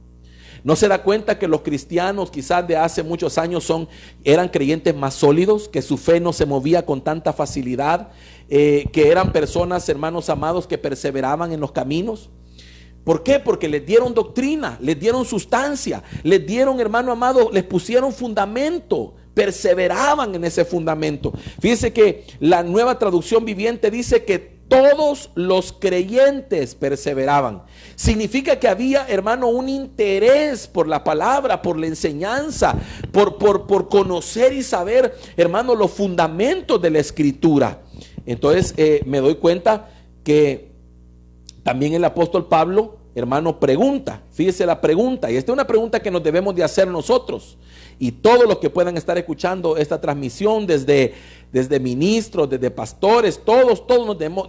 ¿No se da cuenta que los cristianos quizás de hace muchos años eran creyentes más sólidos, que su fe no se movía con tanta facilidad, que eran personas, hermanos amados, que perseveraban en los caminos? ¿Por qué? Porque les dieron doctrina, les dieron sustancia, les dieron, hermano amado, les pusieron fundamento, perseveraban en ese fundamento. Fíjese que la Nueva Traducción Viviente dice que todos los creyentes perseveraban. Significa que había, hermano, un interés por la palabra, por la enseñanza, por conocer y saber, hermano, los fundamentos de la escritura. Entonces me doy cuenta que también el apóstol Pablo, hermano, pregunta. Fíjese la pregunta, y esta es una pregunta que nos debemos de hacer nosotros y todos los que puedan estar escuchando esta transmisión, desde ministros, desde pastores, todos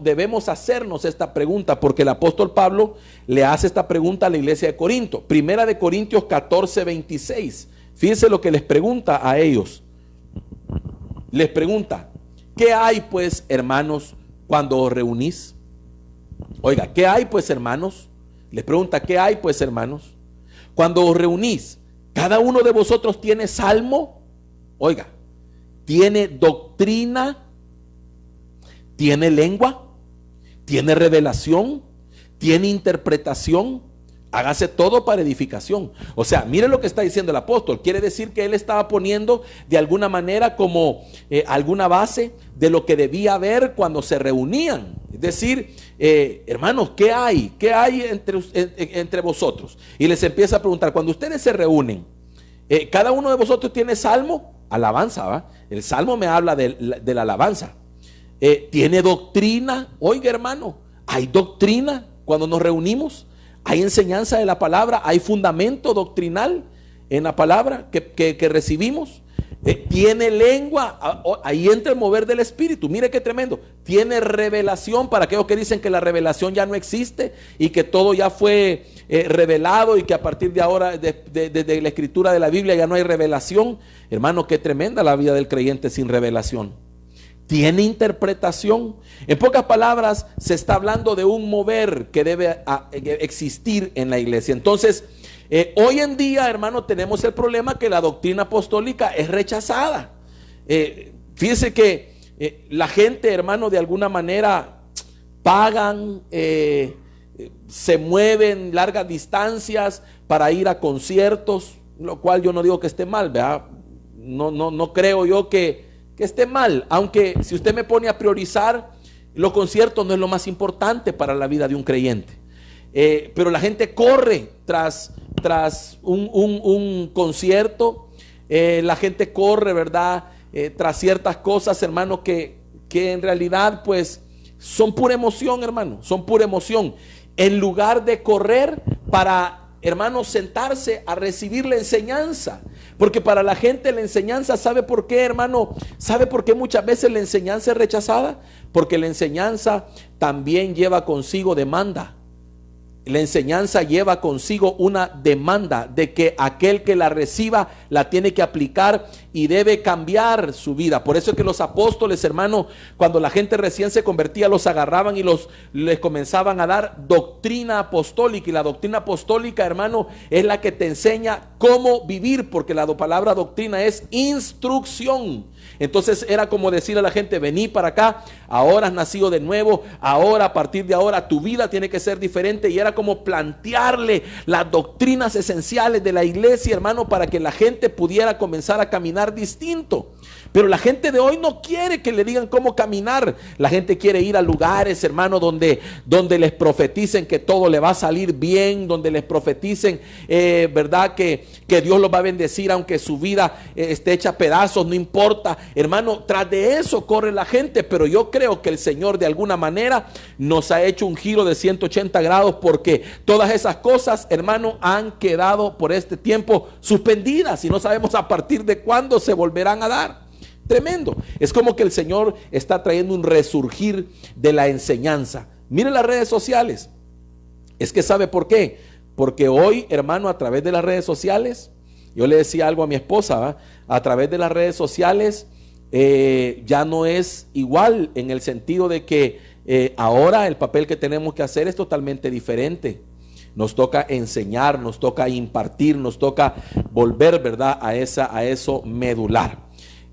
debemos hacernos esta pregunta, porque el apóstol Pablo le hace esta pregunta a la iglesia de Corinto. Primera de Corintios 14:26. Fíjense lo que les pregunta a ellos. Les pregunta: ¿qué hay pues, hermanos, cuando os reunís? Oiga, ¿qué hay pues, hermanos? Les pregunta: ¿qué hay pues, hermanos? Cuando os reunís, ¿cada uno de vosotros tiene salmo? Oiga, ¿tiene doctrina? ¿Tiene lengua? ¿Tiene revelación? ¿Tiene interpretación? Hágase todo para edificación. O sea, mire lo que está diciendo el apóstol. Quiere decir que él estaba poniendo de alguna manera como alguna base de lo que debía haber cuando se reunían. Es decir, hermanos, ¿qué hay? ¿Qué hay entre vosotros? Y les empieza a preguntar: cuando ustedes se reúnen, ¿cada uno de vosotros tiene salmo? Alabanza, ¿va? El salmo me habla de la alabanza. ¿Tiene doctrina? Oiga, hermano, ¿hay doctrina cuando nos reunimos? ¿Hay enseñanza de la palabra? ¿Hay fundamento doctrinal en la palabra que recibimos? ¿Tiene lengua? Ahí entra el mover del Espíritu. Mire qué tremendo. ¿Tiene revelación? Para aquellos que dicen que la revelación ya no existe y que todo ya fue revelado y que a partir de ahora, desde la escritura de la Biblia, ya no hay revelación. Hermano, qué tremenda la vida del creyente sin revelación. ¿Tiene interpretación? En pocas palabras, se está hablando de un mover que debe existir en la iglesia. Entonces, hoy en día, hermano, tenemos el problema que la doctrina apostólica es rechazada. Fíjese que la gente, hermano, de alguna manera pagan, se mueven largas distancias para ir a conciertos, lo cual yo no digo que esté mal, ¿verdad? No creo yo que esté mal, aunque si usted me pone a priorizar, los conciertos no es lo más importante para la vida de un creyente. Pero la gente corre tras un concierto, la gente corre, ¿verdad? Tras ciertas cosas, hermano, que en realidad pues son pura emoción, hermano, son pura emoción. En lugar de correr para, hermano, sentarse a recibir la enseñanza. Porque para la gente la enseñanza, ¿sabe por qué, hermano? ¿Sabe por qué muchas veces la enseñanza es rechazada? Porque la enseñanza también lleva consigo demanda. La enseñanza lleva consigo una demanda de que aquel que la reciba la tiene que aplicar y debe cambiar su vida. Por eso es que los apóstoles, hermano, cuando la gente recién se convertía, los agarraban y les comenzaban a dar doctrina apostólica. Y la doctrina apostólica, hermano, es la que te enseña cómo vivir, porque la palabra doctrina es instrucción. Entonces era como decirle a la gente: vení para acá, ahora has nacido de nuevo, ahora, a partir de ahora, tu vida tiene que ser diferente. Y era como plantearle las doctrinas esenciales de la iglesia, hermano, para que la gente pudiera comenzar a caminar distinto. Pero la gente de hoy no quiere que le digan cómo caminar. La gente quiere ir a lugares, hermano, donde les profeticen que todo le va a salir bien, donde les profeticen, verdad, que Dios los va a bendecir aunque su vida esté hecha a pedazos, no importa. Hermano, tras de eso corre la gente, pero yo creo que el Señor de alguna manera nos ha hecho un giro de 180 grados, porque todas esas cosas, hermano, han quedado por este tiempo suspendidas y no sabemos a partir de cuándo se volverán a dar. Tremendo. Es como que el Señor está trayendo un resurgir de la enseñanza. Mire las redes sociales. Es que ¿sabe por qué? Porque hoy, hermano, a través de las redes sociales, yo le decía algo a mi esposa, ¿va? A través de las redes sociales ya no es igual, en el sentido de que ahora el papel que tenemos que hacer es totalmente diferente. Nos toca enseñar, nos toca impartir, nos toca volver, ¿verdad?, a eso medular.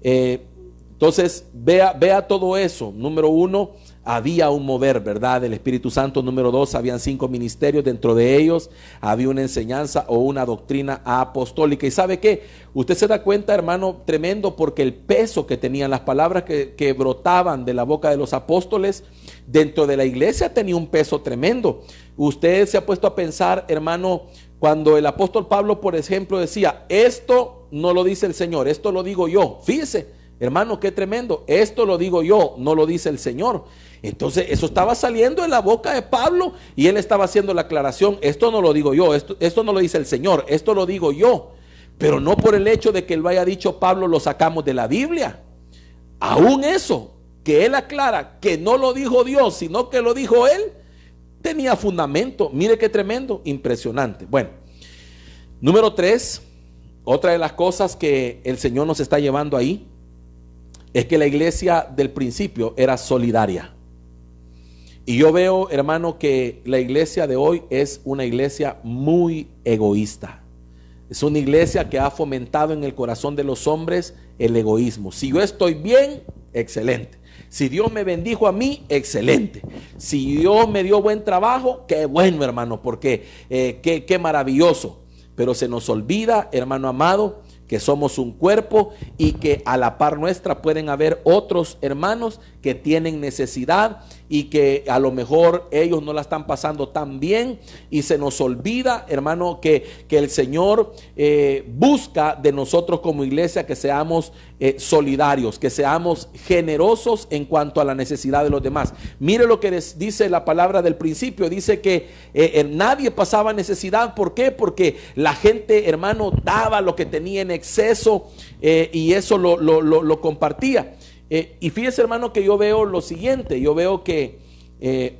Entonces, vea todo eso. Número uno, había un mover, ¿verdad?, del Espíritu Santo. Número dos, habían 5 ministerios. Dentro de ellos había una enseñanza o una doctrina apostólica. ¿Y sabe qué? Usted se da cuenta, hermano, tremendo, porque el peso que tenían las palabras que brotaban de la boca de los apóstoles dentro de la iglesia tenía un peso tremendo. Usted se ha puesto a pensar, hermano, cuando el apóstol Pablo, por ejemplo, decía: esto no lo dice el Señor, esto lo digo yo. Fíjese, hermano, qué tremendo. Esto lo digo yo, no lo dice el Señor. Entonces eso estaba saliendo de la boca de Pablo y él estaba haciendo la aclaración: esto no lo digo yo, esto no lo dice el Señor, esto lo digo yo. Pero no por el hecho de que lo haya dicho Pablo lo sacamos de la Biblia. Aún eso, que él aclara que no lo dijo Dios, sino que lo dijo él, tenía fundamento. Mire qué tremendo, impresionante. Bueno, número 3, otra de las cosas que el Señor nos está llevando ahí es que la iglesia del principio era solidaria. Y yo veo, hermano, que la iglesia de hoy es una iglesia muy egoísta. Es una iglesia que ha fomentado en el corazón de los hombres el egoísmo. Si yo estoy bien, excelente. Si Dios me bendijo a mí, excelente. Si Dios me dio buen trabajo, qué bueno, hermano, porque qué maravilloso. Pero se nos olvida, hermano amado, que somos un cuerpo y que a la par nuestra pueden haber otros hermanos que tienen necesidad y que a lo mejor ellos no la están pasando tan bien, y se nos olvida, hermano, que el Señor busca de nosotros como iglesia que seamos solidarios, que seamos generosos en cuanto a la necesidad de los demás. Mire lo que dice la palabra del principio. Dice que nadie pasaba necesidad. ¿Por qué? Porque la gente, hermano, daba lo que tenía en exceso y eso lo compartía. Y fíjese, hermano, que yo veo lo siguiente. Yo veo que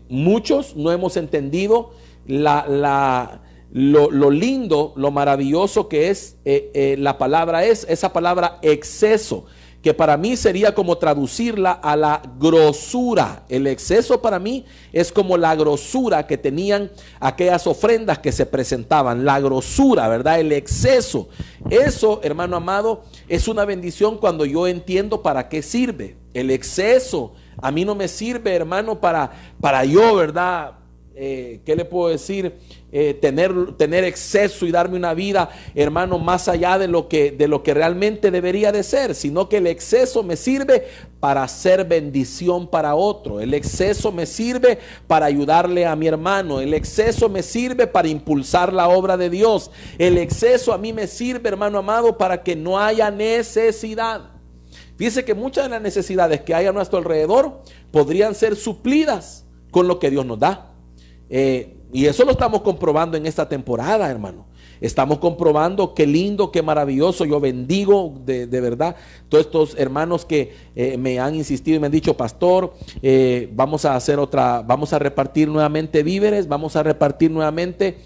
muchos no hemos entendido lo lindo, lo maravilloso que es la palabra, esa palabra exceso, que para mí sería como traducirla a la grosura. El exceso para mí es como la grosura que tenían aquellas ofrendas que se presentaban, la grosura, ¿verdad? El exceso. Eso, hermano amado, es una bendición cuando yo entiendo para qué sirve. El exceso a mí no me sirve, hermano, para yo, ¿verdad? ¿Qué le puedo decir? Tener exceso y darme una vida, hermano, más allá de lo que realmente debería de ser, sino que el exceso me sirve para hacer bendición para otro. El exceso me sirve para ayudarle a mi hermano. El exceso me sirve para impulsar la obra de Dios. El exceso a mí me sirve, hermano amado, para que no haya necesidad. Fíjese que muchas de las necesidades que hay a nuestro alrededor podrían ser suplidas con lo que Dios nos da. Y eso lo estamos comprobando en esta temporada, hermano. Estamos comprobando qué lindo, qué maravilloso. Yo bendigo de verdad todos estos hermanos que me han insistido y me han dicho: pastor, vamos a repartir nuevamente víveres, vamos a repartir nuevamente.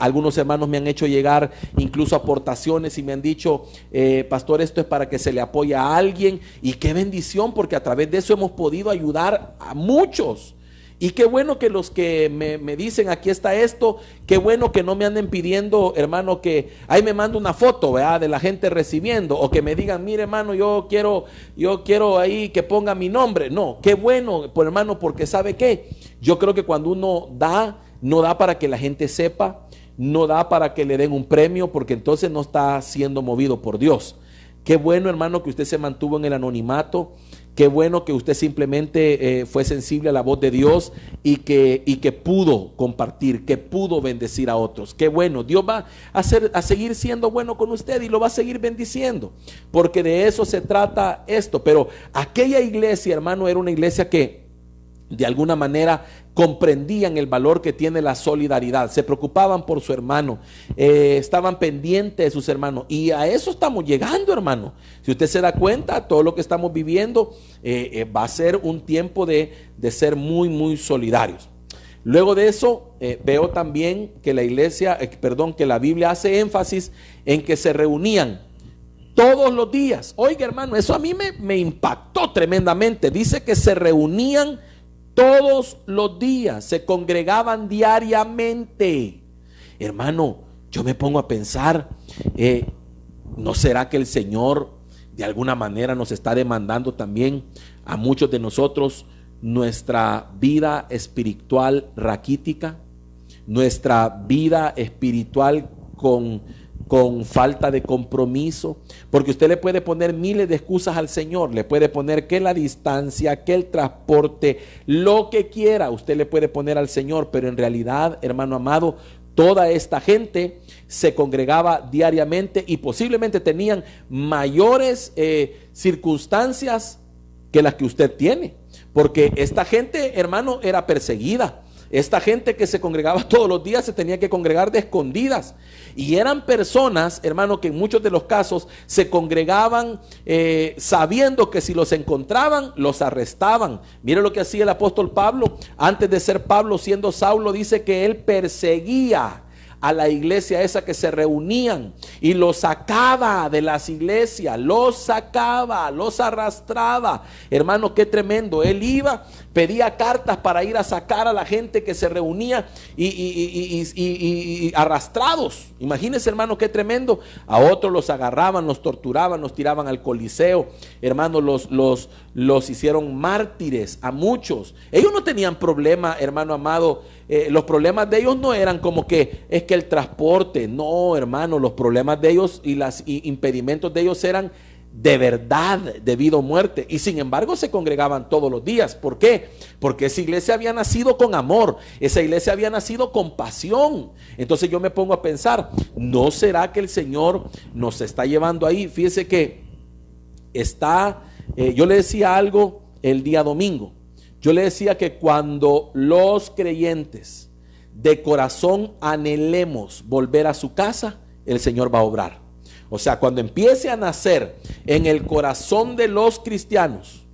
Algunos hermanos me han hecho llegar incluso aportaciones y me han dicho: pastor, esto es para que se le apoye a alguien. Y qué bendición, porque a través de eso hemos podido ayudar a muchos. Y qué bueno que los que me dicen: aquí está esto, qué bueno que no me anden pidiendo, hermano, que ahí me mando una foto, ¿verdad?, de la gente recibiendo, o que me digan: mire, hermano, yo quiero ahí que ponga mi nombre. No, qué bueno, pues, hermano, porque ¿sabe qué? Yo creo que cuando uno da, no da para que la gente sepa, no da para que le den un premio, porque entonces no está siendo movido por Dios. Qué bueno, hermano, que usted se mantuvo en el anonimato. Qué bueno que usted simplemente fue sensible a la voz de Dios y que pudo compartir, que pudo bendecir a otros. Qué bueno, Dios va a seguir siendo bueno con usted y lo va a seguir bendiciendo, porque de eso se trata esto. Pero aquella iglesia, hermano, era una iglesia que de alguna manera comprendían el valor que tiene la solidaridad, se preocupaban por su hermano, estaban pendientes de sus hermanos, y a eso estamos llegando, hermano. Si usted se da cuenta, todo lo que estamos viviendo va a ser un tiempo de ser muy, muy solidarios. Luego de eso, veo también que la iglesia, que la Biblia hace énfasis en que se reunían todos los días. Oiga, hermano, eso a mí me impactó tremendamente. Dice que se reunían todos los días, se congregaban diariamente. Hermano, yo me pongo a pensar, ¿no será que el Señor de alguna manera nos está demandando también a muchos de nosotros nuestra vida espiritual raquítica, nuestra vida espiritual con falta de compromiso? Porque usted le puede poner miles de excusas al Señor, le puede poner que la distancia, que el transporte, lo que quiera, usted le puede poner al Señor, pero en realidad, hermano amado, toda esta gente se congregaba diariamente y posiblemente tenían mayores circunstancias que las que usted tiene, porque esta gente, hermano, era perseguida. Esta gente que se congregaba todos los días se tenía que congregar de escondidas. Y eran personas, hermano, que en muchos de los casos se congregaban sabiendo que si los encontraban, los arrestaban. Mire lo que hacía el apóstol Pablo. Antes de ser Pablo, siendo Saulo, dice que él perseguía a la iglesia esa que se reunían y los sacaba de las iglesias, los sacaba, los arrastraba. Hermano, qué tremendo. Él iba, pedía cartas para ir a sacar a la gente que se reunía y arrastrados. Imagínense, hermano, qué tremendo. A otros los agarraban, los torturaban, los tiraban al Coliseo. Hermano, los hicieron mártires a muchos. Ellos no tenían problema, hermano amado. Los problemas de ellos no eran como que es que el transporte, no, hermano, los problemas de ellos y los impedimentos de ellos eran de verdad, de vida o muerte, y sin embargo se congregaban todos los días. ¿Por qué? Porque esa iglesia había nacido con amor, esa iglesia había nacido con pasión. Entonces yo me pongo a pensar, ¿no será que el Señor nos está llevando ahí? Fíjese que yo le decía algo el día domingo. Yo le decía que cuando los creyentes de corazón anhelemos volver a su casa, el Señor va a obrar. O sea, cuando empiece a nacer en el corazón de los cristianos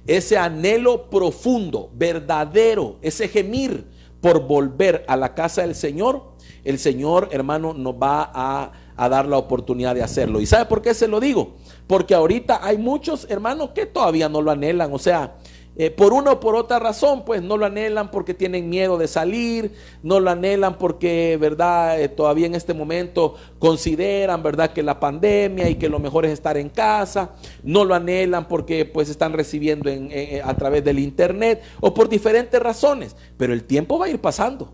ese anhelo profundo, verdadero, ese gemir por volver a la casa del Señor, el Señor, hermano, nos va a dar la oportunidad de hacerlo. ¿Y sabe por qué se lo digo? Porque ahorita hay muchos hermanos que todavía no lo anhelan. O sea, por una o por otra razón, pues no lo anhelan porque tienen miedo de salir, no lo anhelan porque, verdad, todavía en este momento consideran, verdad, que la pandemia y que lo mejor es estar en casa, no lo anhelan porque pues están recibiendo a través del internet o por diferentes razones. Pero el tiempo va a ir pasando,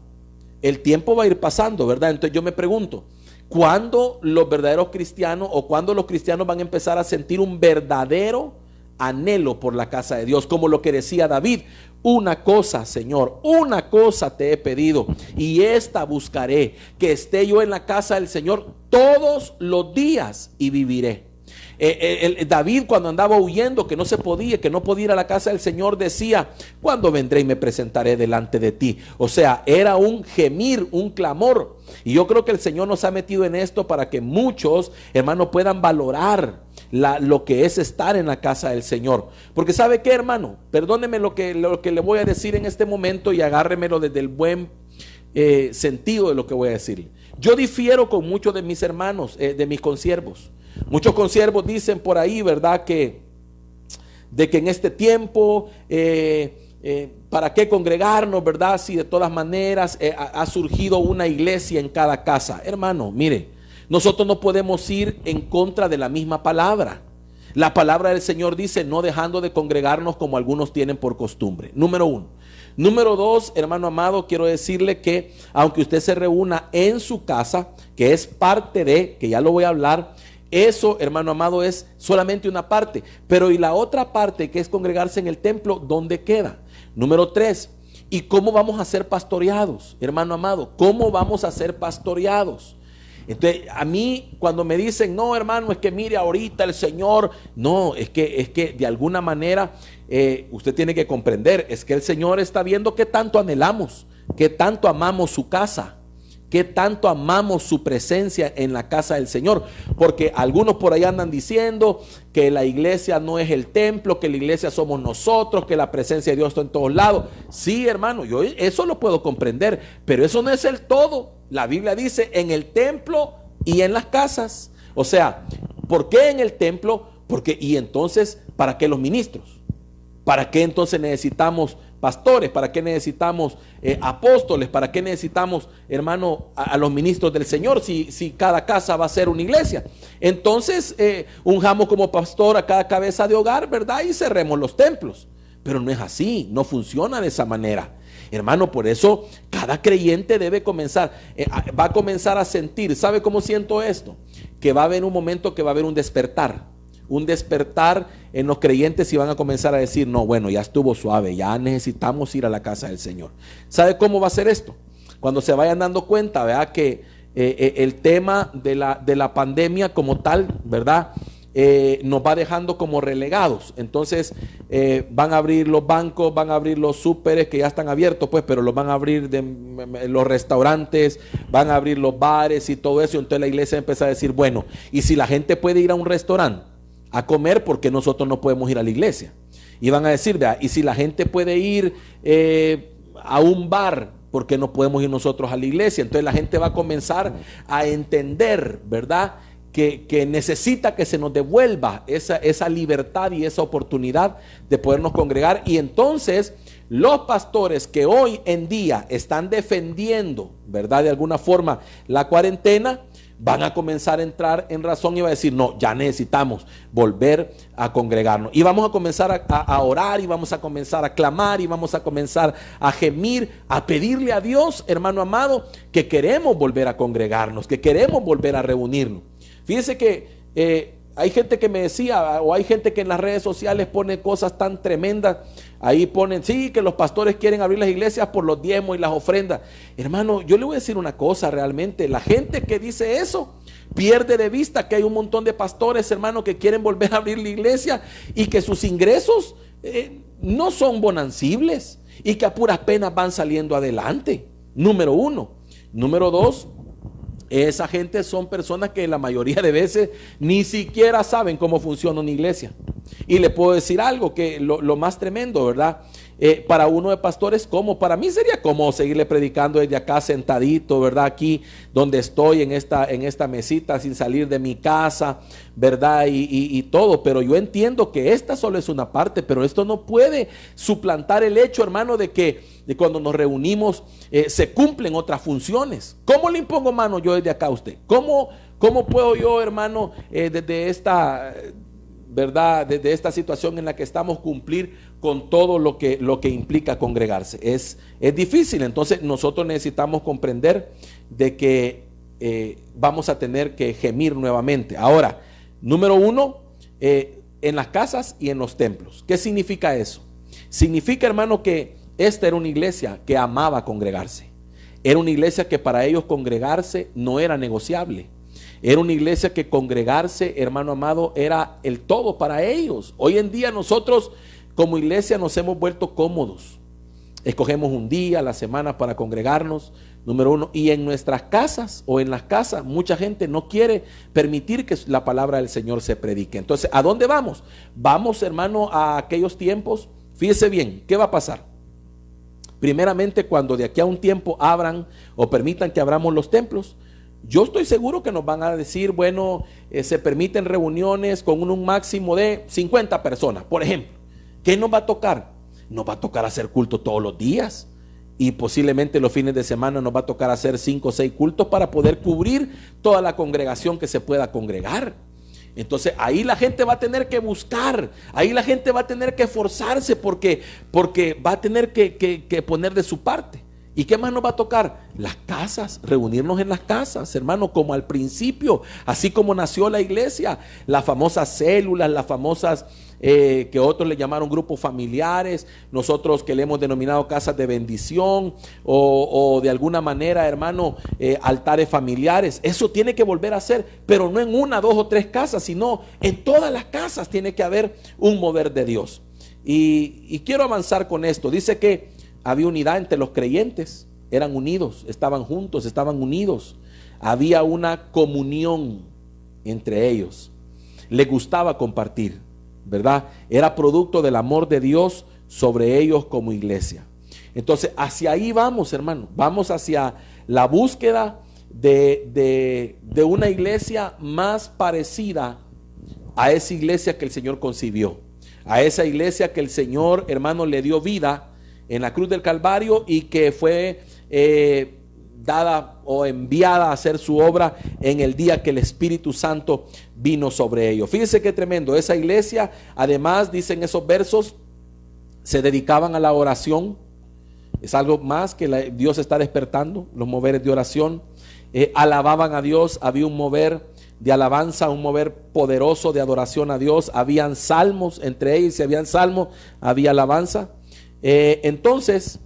el tiempo va a ir pasando, ¿verdad? Entonces yo me pregunto, ¿cuándo los verdaderos cristianos o cuándo los cristianos van a empezar a sentir un verdadero anhelo por la casa de Dios? Como lo que decía David: una cosa, Señor, una cosa te he pedido, y esta buscaré, que esté yo en la casa del Señor todos los días y viviré. David, cuando andaba huyendo, que no podía ir a la casa del Señor, decía: ¿cuándo vendré y me presentaré delante de ti? O sea, era un gemir, un clamor. Y yo creo que el Señor nos ha metido en esto para que muchos, hermanos, puedan valorar lo que es estar en la casa del Señor. Porque ¿sabe qué, hermano? Perdóneme lo que le voy a decir en este momento y agárremelo desde el buen sentido de lo que voy a decirle. Yo difiero con muchos de mis hermanos, de mis consiervos. Muchos consiervos dicen por ahí, ¿verdad?, de que en este tiempo ¿para qué congregarnos, verdad? Si de todas maneras ha surgido una iglesia en cada casa. Hermano, mire, nosotros no podemos ir en contra de la misma palabra. La palabra del Señor dice: no dejando de congregarnos como algunos tienen por costumbre. Número uno. Número dos, hermano amado, quiero decirle que aunque usted se reúna en su casa, que es parte de, que ya lo voy a hablar, Eso, hermano amado, es solamente una parte. Pero ¿y la otra parte, que es congregarse en el templo, dónde queda? Número 3. ¿Y cómo vamos a ser pastoreados, hermano amado? ¿Cómo vamos a ser pastoreados? Entonces, a mí cuando me dicen, no, hermano, es que mire ahorita el Señor, no, es que de alguna manera usted tiene que comprender, es que el Señor está viendo qué tanto anhelamos, qué tanto amamos su casa, qué tanto amamos su presencia en la casa del Señor. Porque algunos por ahí andan diciendo que la iglesia no es el templo, que la iglesia somos nosotros, que la presencia de Dios está en todos lados. Sí, hermano, yo eso lo puedo comprender, pero eso no es el todo. La Biblia dice en el templo y en las casas. O sea, ¿por qué en el templo? Porque, y entonces, ¿para qué los ministros? ¿Para qué entonces necesitamos pastores? ¿Para qué necesitamos apóstoles? ¿Para qué necesitamos, hermano, a los ministros del Señor si cada casa va a ser una iglesia? Entonces, unjamos como pastor a cada cabeza de hogar, ¿verdad? Y cerremos los templos. Pero no es así, no funciona de esa manera. Hermano, por eso cada creyente debe comenzar, va a comenzar a sentir. ¿Sabe cómo siento esto? Que va a haber un momento que va a haber un despertar en los creyentes y van a comenzar a decir, no, bueno, ya estuvo suave, ya necesitamos ir a la casa del Señor. ¿Sabe cómo va a ser esto? Cuando se vayan dando cuenta, ¿verdad? Que el tema de la pandemia como tal, ¿verdad? Nos va dejando como relegados. Entonces van a abrir los bancos, van a abrir los súperes que ya están abiertos, pues, pero los van a abrir los restaurantes, van a abrir los bares y todo eso. Entonces la iglesia empieza a decir, bueno, y si la gente puede ir a un restaurante a comer, ¿por qué nosotros no podemos ir a la iglesia? Y van a decir, vea, y si la gente puede ir a un bar, ¿por qué no podemos ir nosotros a la iglesia? Entonces la gente va a comenzar a entender, ¿verdad?, que necesita que se nos devuelva esa libertad y esa oportunidad de podernos congregar. Y entonces los pastores que hoy en día están defendiendo, ¿verdad?, de alguna forma la cuarentena, van a comenzar a entrar en razón y va a decir, no, ya necesitamos volver a congregarnos. Y vamos a comenzar a orar y vamos a comenzar a clamar y vamos a comenzar a gemir, a pedirle a Dios, hermano amado, que queremos volver a congregarnos, que queremos volver a reunirnos. Fíjese que hay gente que me decía, o hay gente que en las redes sociales pone cosas tan tremendas. Ahí ponen, sí, que los pastores quieren abrir las iglesias por los diezmos y las ofrendas. Hermano, yo le voy a decir una cosa realmente. La gente que dice eso pierde de vista que hay un montón de pastores, hermano, que quieren volver a abrir la iglesia y que sus ingresos no son bonancibles y que a puras penas van saliendo adelante. Número uno. Número dos. Esa gente son personas que la mayoría de veces ni siquiera saben cómo funciona una iglesia. Y le puedo decir algo que lo más tremendo, ¿verdad? Para uno de pastores, como para mí sería como seguirle predicando desde acá sentadito, ¿verdad? Aquí donde estoy en esta mesita sin salir de mi casa, ¿verdad? Y todo, pero yo entiendo que esta solo es una parte, pero esto no puede suplantar el hecho, hermano, de cuando nos reunimos se cumplen otras funciones. ¿Cómo le impongo mano yo desde acá a usted? ¿Cómo puedo yo, hermano, desde esta, ¿verdad?, desde esta situación en la que estamos, cumplir con todo lo que implica congregarse? Es difícil. Entonces nosotros necesitamos comprender de que vamos a tener que gemir nuevamente. Ahora, número uno, en las casas y en los templos. ¿Qué significa eso? Significa, hermano, que esta era una iglesia que amaba congregarse. Era una iglesia que para ellos congregarse no era negociable. Era una iglesia que congregarse, hermano amado, era el todo para ellos. Hoy en día nosotros como iglesia nos hemos vuelto cómodos. Escogemos un día a la semana para congregarnos, número uno. Y en nuestras casas o en las casas mucha gente no quiere permitir que la palabra del Señor se predique. Entonces, ¿a dónde vamos? Vamos, hermano, a aquellos tiempos. Fíjese bien, ¿qué va a pasar? Primeramente, cuando de aquí a un tiempo abran o permitan que abramos los templos, yo estoy seguro que nos van a decir, bueno, se permiten reuniones con un máximo de 50 personas, por ejemplo. ¿Qué nos va a tocar? Nos va a tocar hacer culto todos los días y posiblemente los fines de semana nos va a tocar hacer 5 o 6 cultos para poder cubrir toda la congregación que se pueda congregar. Entonces ahí la gente va a tener que buscar, ahí la gente va a tener que esforzarse porque va a tener que poner de su parte. ¿Y qué más nos va a tocar? Las casas, reunirnos en las casas, hermano, como al principio, así como nació la iglesia, las famosas células, las famosas que otros le llamaron grupos familiares, nosotros que le hemos denominado casas de bendición o de alguna manera, hermano, altares familiares. Eso tiene que volver a ser, pero no en una, dos o tres casas, sino en todas las casas tiene que haber un mover de Dios. Y quiero avanzar con esto. Dice que había unidad entre los creyentes, eran unidos, estaban juntos, estaban unidos. Había una comunión entre ellos. Les gustaba compartir, ¿verdad? Era producto del amor de Dios sobre ellos como iglesia. Entonces, hacia ahí vamos, hermano. Vamos hacia la búsqueda de una iglesia más parecida a esa iglesia que el Señor concibió, a esa iglesia que el Señor, hermano, le dio vida en la cruz del Calvario y que fue dada o enviada a hacer su obra en el día que el Espíritu Santo vino sobre ellos. Fíjense qué tremendo. Esa iglesia, además, dicen esos versos, se dedicaban a la oración. Es algo más que Dios está despertando, los moveres de oración. Alababan a Dios, había un mover de alabanza, un mover poderoso de adoración a Dios. Habían salmos entre ellos, si habían salmos, había alabanza. Entonces,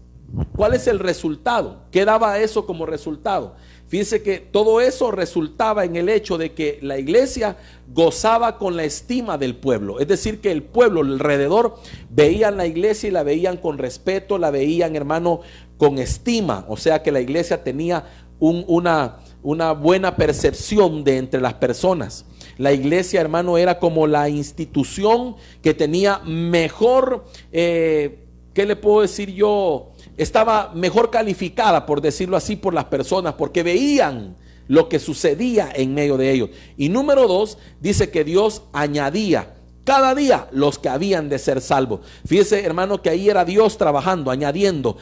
¿cuál es el resultado? ¿Qué daba eso como resultado? Fíjense que todo eso resultaba en el hecho de que la iglesia gozaba con la estima del pueblo. Es decir, que el pueblo alrededor veían la iglesia y la veían con respeto, la veían, hermano, con estima. O sea que la iglesia tenía una buena percepción de entre las personas. La iglesia, hermano, era como la institución que tenía mejor, ¿qué le puedo decir yo? Estaba mejor calificada, por decirlo así, por las personas, porque veían lo que sucedía en medio de ellos. Y número 2, dice que Dios añadía cada día los que habían de ser salvos. Fíjese, hermano, que ahí era Dios trabajando, añadiendo.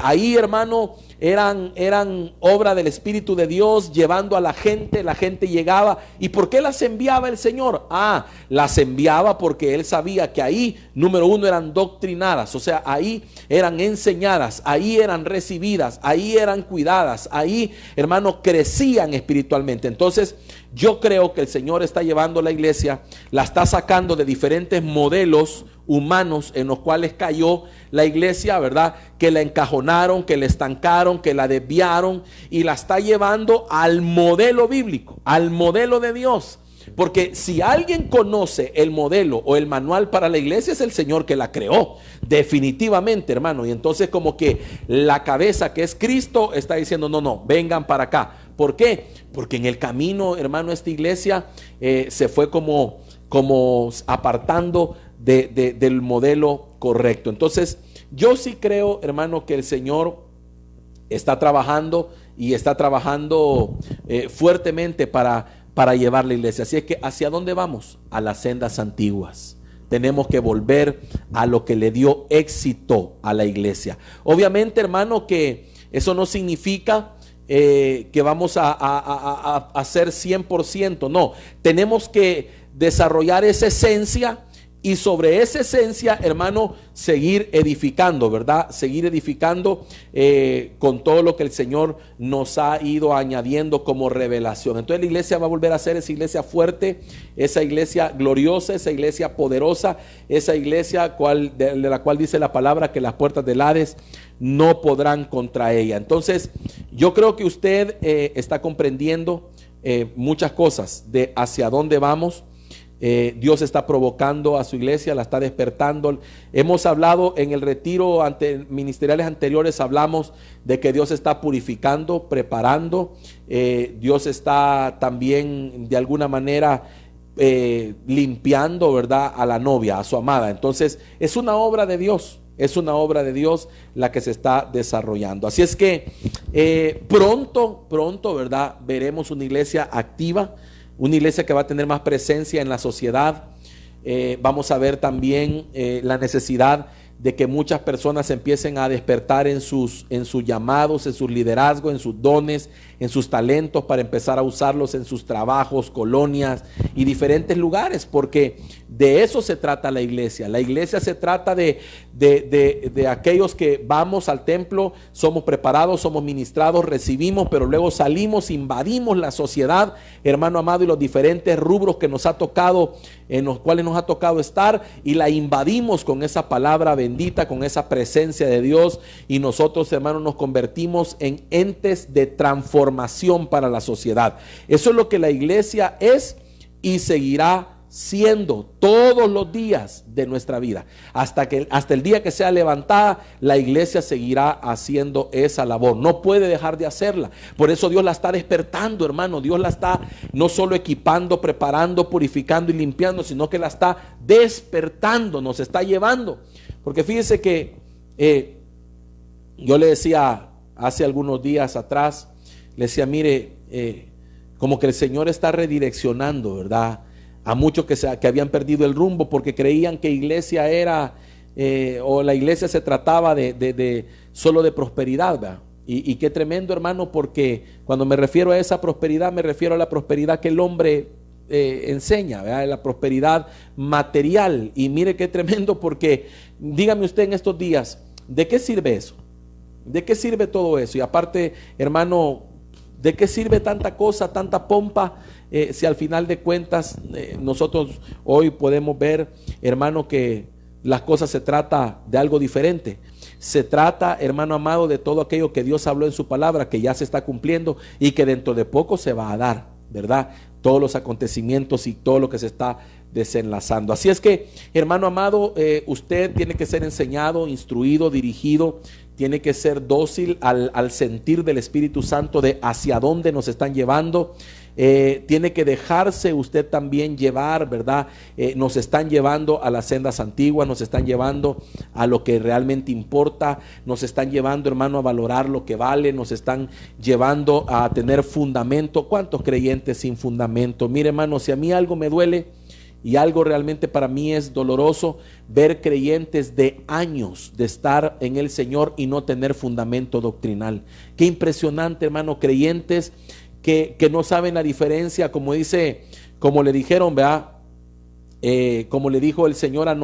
Ahí, hermano, eran obra del Espíritu de Dios llevando a la gente llegaba. ¿Y por qué las enviaba el Señor? Las enviaba porque Él sabía que ahí, número 1, eran doctrinadas, o sea, ahí eran enseñadas, ahí eran recibidas, ahí eran cuidadas, ahí, hermano, crecían espiritualmente. Entonces, yo creo que el Señor está llevando la iglesia, la está sacando de diferentes modelos humanos en los cuales cayó la iglesia, ¿verdad? Que la encajonaron, que la estancaron, que la desviaron, y la está llevando al modelo bíblico, al modelo de Dios. Porque si alguien conoce el modelo o el manual para la iglesia, es el Señor que la creó, definitivamente, hermano. Y entonces como que la cabeza, que es Cristo, está diciendo, no, vengan para acá. ¿Por qué? Porque en el camino, hermano, esta iglesia se fue como apartando del modelo correcto. Entonces yo sí creo, hermano, que el Señor está trabajando y está trabajando fuertemente para llevar la iglesia. Así es que, ¿hacia dónde vamos? A las sendas antiguas. Tenemos que volver a lo que le dio éxito a la iglesia. Obviamente, hermano, que eso no significa que vamos a ser 100%. No, tenemos que desarrollar esa esencia y sobre esa esencia, hermano, seguir edificando, ¿verdad? Seguir edificando con todo lo que el Señor nos ha ido añadiendo como revelación. Entonces la iglesia va a volver a ser esa iglesia fuerte, esa iglesia gloriosa, esa iglesia poderosa, esa iglesia de la cual dice la palabra que las puertas del Hades no podrán contra ella. Entonces yo creo que usted está comprendiendo muchas cosas de hacia dónde vamos. Dios está provocando a su iglesia, la está despertando. Hemos hablado en el retiro ministeriales anteriores, hablamos de que Dios está purificando, preparando. Dios está también de alguna manera limpiando, ¿verdad?, a la novia, a su amada. Entonces es una obra de Dios. Es una obra de Dios la que se está desarrollando. Así es que pronto, ¿verdad?, veremos una iglesia activa, una iglesia que va a tener más presencia en la sociedad. Vamos a ver también la necesidad de que muchas personas empiecen a despertar en sus llamados, en sus liderazgos, en sus dones, en sus talentos, para empezar a usarlos en sus trabajos, colonias y diferentes lugares, porque de eso se trata la iglesia. La iglesia se trata de aquellos que vamos al templo, somos preparados, somos ministrados, recibimos, pero luego salimos, invadimos la sociedad, hermano amado, y los diferentes rubros que nos ha tocado, en los cuales nos ha tocado estar, y la invadimos con esa palabra bendita, con esa presencia de Dios, y nosotros, hermanos, nos convertimos en entes de transformación para la sociedad. Eso es lo que la iglesia es y seguirá siendo todos los días de nuestra vida. Hasta el día que sea levantada, la iglesia seguirá haciendo esa labor. No puede dejar de hacerla. Por eso Dios la está despertando, hermano. Dios la está no solo equipando, preparando, purificando y limpiando, sino que la está despertando, nos está llevando. Porque fíjese que yo le decía hace algunos días atrás, le decía, mire, como que el Señor está redireccionando, ¿verdad?, a muchos que habían perdido el rumbo porque creían que iglesia era, o la iglesia se trataba de solo de prosperidad, ¿verdad? Y qué tremendo, hermano, porque cuando me refiero a esa prosperidad, me refiero a la prosperidad que el hombre enseña, ¿verdad? La prosperidad material. Y mire qué tremendo, porque dígame usted en estos días, ¿de qué sirve eso? ¿De qué sirve todo eso? Y aparte, hermano, ¿de qué sirve tanta cosa, tanta pompa? Si al final de cuentas nosotros hoy podemos ver, hermano, que las cosas se trata de algo diferente. Se trata, hermano amado, de todo aquello que Dios habló en su palabra, que ya se está cumpliendo y que dentro de poco se va a dar, ¿verdad? Todos los acontecimientos y todo lo que se está desenlazando. Así es que, hermano amado, usted tiene que ser enseñado, instruido, dirigido, tiene que ser dócil al sentir del Espíritu Santo de hacia dónde nos están llevando. Tiene que dejarse usted también llevar, ¿verdad? Nos están llevando a las sendas antiguas, nos están llevando a lo que realmente importa, nos están llevando, hermano, a valorar lo que vale, nos están llevando a tener fundamento. ¿Cuántos creyentes sin fundamento? Mire, hermano, si a mí algo me duele y algo realmente para mí es doloroso, ver creyentes de años de estar en el Señor y no tener fundamento doctrinal. Qué impresionante, hermano, creyentes que no saben la diferencia, como le dijeron, ¿verdad? Como le dijo el Señor a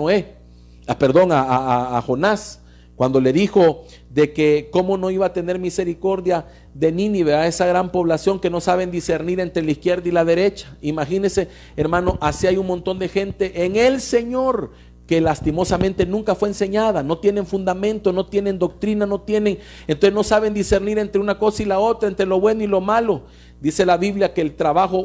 a Jonás, cuando le dijo de que cómo no iba a tener misericordia de Nínive, a esa gran población que no saben discernir entre la izquierda y la derecha. Imagínense, hermano, así hay un montón de gente en el Señor que lastimosamente nunca fue enseñada, no tienen fundamento, no tienen doctrina, entonces no saben discernir entre una cosa y la otra, entre lo bueno y lo malo. Dice la Biblia que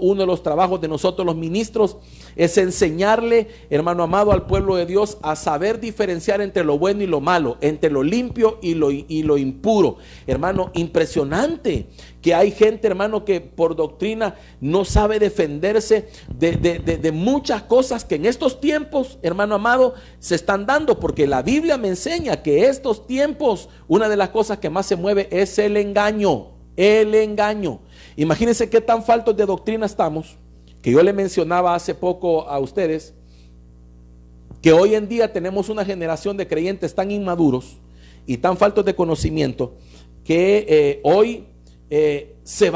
uno de los trabajos de nosotros los ministros es enseñarle, hermano amado, al pueblo de Dios a saber diferenciar entre lo bueno y lo malo, entre lo limpio y lo impuro. Hermano, impresionante que hay gente, hermano, que por doctrina no sabe defenderse de muchas cosas que en estos tiempos, hermano amado, se están dando, porque la Biblia me enseña que estos tiempos, una de las cosas que más se mueve es el engaño. El engaño. Imagínense qué tan faltos de doctrina estamos, que yo le mencionaba hace poco a ustedes, que hoy en día tenemos una generación de creyentes tan inmaduros y tan faltos de conocimiento, que hoy se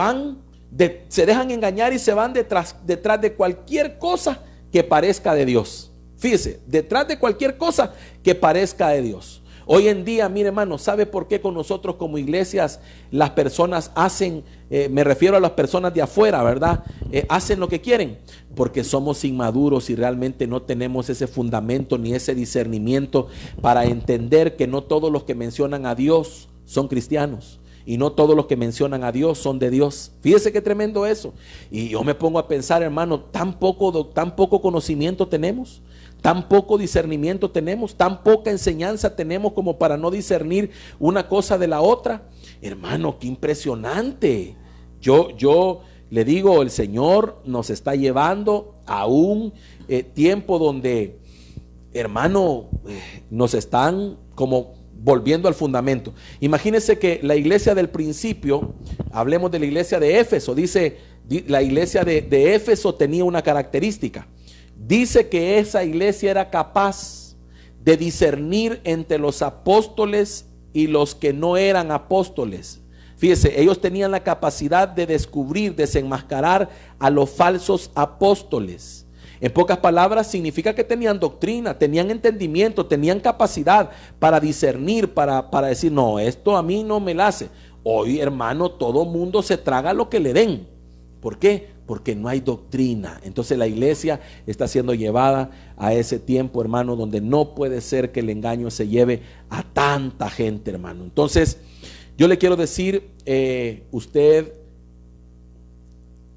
dejan engañar y se van detrás de cualquier cosa que parezca de Dios. Fíjese, detrás de cualquier cosa que parezca de Dios. Hoy en día, mire, hermano, ¿sabe por qué con nosotros como iglesias las personas hacen, me refiero a las personas de afuera, ¿verdad? Hacen lo que quieren, porque somos inmaduros y realmente no tenemos ese fundamento ni ese discernimiento para entender que no todos los que mencionan a Dios son cristianos. Y no todos los que mencionan a Dios son de Dios. Fíjese qué tremendo eso. Y yo me pongo a pensar, hermano, tan poco conocimiento tenemos, tan poco discernimiento tenemos, tan poca enseñanza tenemos como para no discernir una cosa de la otra. Hermano, qué impresionante. Yo le digo, el Señor nos está llevando a un tiempo donde, hermano, nos están como volviendo al fundamento. Imagínense que la iglesia del principio, hablemos de la iglesia de Éfeso, dice, la iglesia de Éfeso tenía una característica. Dice que esa iglesia era capaz de discernir entre los apóstoles y los que no eran apóstoles. Fíjese, ellos tenían la capacidad de descubrir, desenmascarar a los falsos apóstoles. En pocas palabras, significa que tenían doctrina, tenían entendimiento, tenían capacidad para discernir, para decir, no, esto a mí no me la hace. Hoy, hermano, todo mundo se traga lo que le den. ¿Por qué? Porque no hay doctrina. Entonces la iglesia está siendo llevada a ese tiempo, hermano, donde no puede ser que el engaño se lleve a tanta gente, hermano. Entonces, yo le quiero decir, usted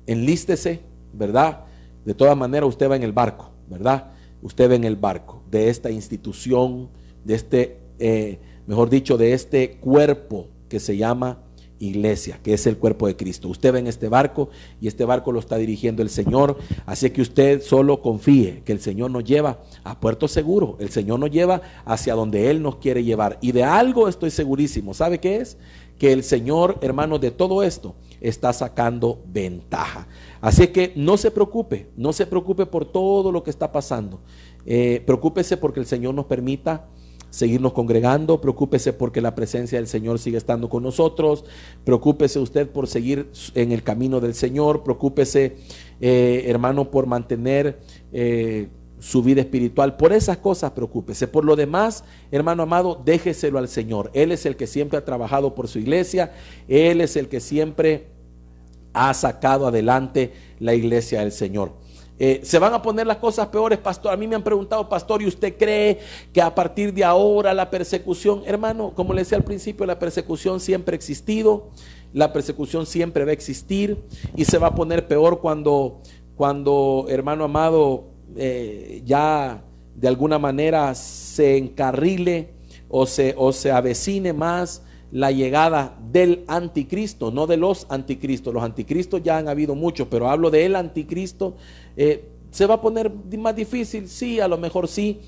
enlístese, ¿verdad? De todas maneras, usted va en el barco, ¿verdad? Usted va en el barco de esta institución, de este, mejor dicho, de este cuerpo que se llama iglesia, que es el cuerpo de Cristo. Usted va en este barco y este barco lo está dirigiendo el Señor. Así que usted solo confíe que el Señor nos lleva a puerto seguro. El Señor nos lleva hacia donde Él nos quiere llevar. Y de algo estoy segurísimo. ¿Sabe qué es? Que el Señor, hermano, de todo esto está sacando ventaja. Así que no se preocupe por todo lo que está pasando. Preocúpese porque el Señor nos permita seguirnos congregando. Preocúpese porque la presencia del Señor sigue estando con nosotros. Preocúpese usted por seguir en el camino del Señor. Preocúpese, hermano, por mantener su vida espiritual. Por esas cosas preocúpese. Por lo demás, hermano amado, déjeselo al Señor. Él es el que siempre ha trabajado por su iglesia. Él es el que siempre ha sacado adelante la iglesia del Señor. Se van a poner las cosas peores, pastor. A mí me han preguntado, pastor, ¿y usted cree que a partir de ahora la persecución? Hermano, como le decía al principio, la persecución siempre ha existido, la persecución siempre va a existir y se va a poner peor cuando hermano amado, ya de alguna manera se encarrile o se avecine más la llegada del anticristo, no de los anticristos. Los anticristos ya han habido muchos, pero hablo del anticristo. Se va a poner más difícil, sí, a lo mejor sí,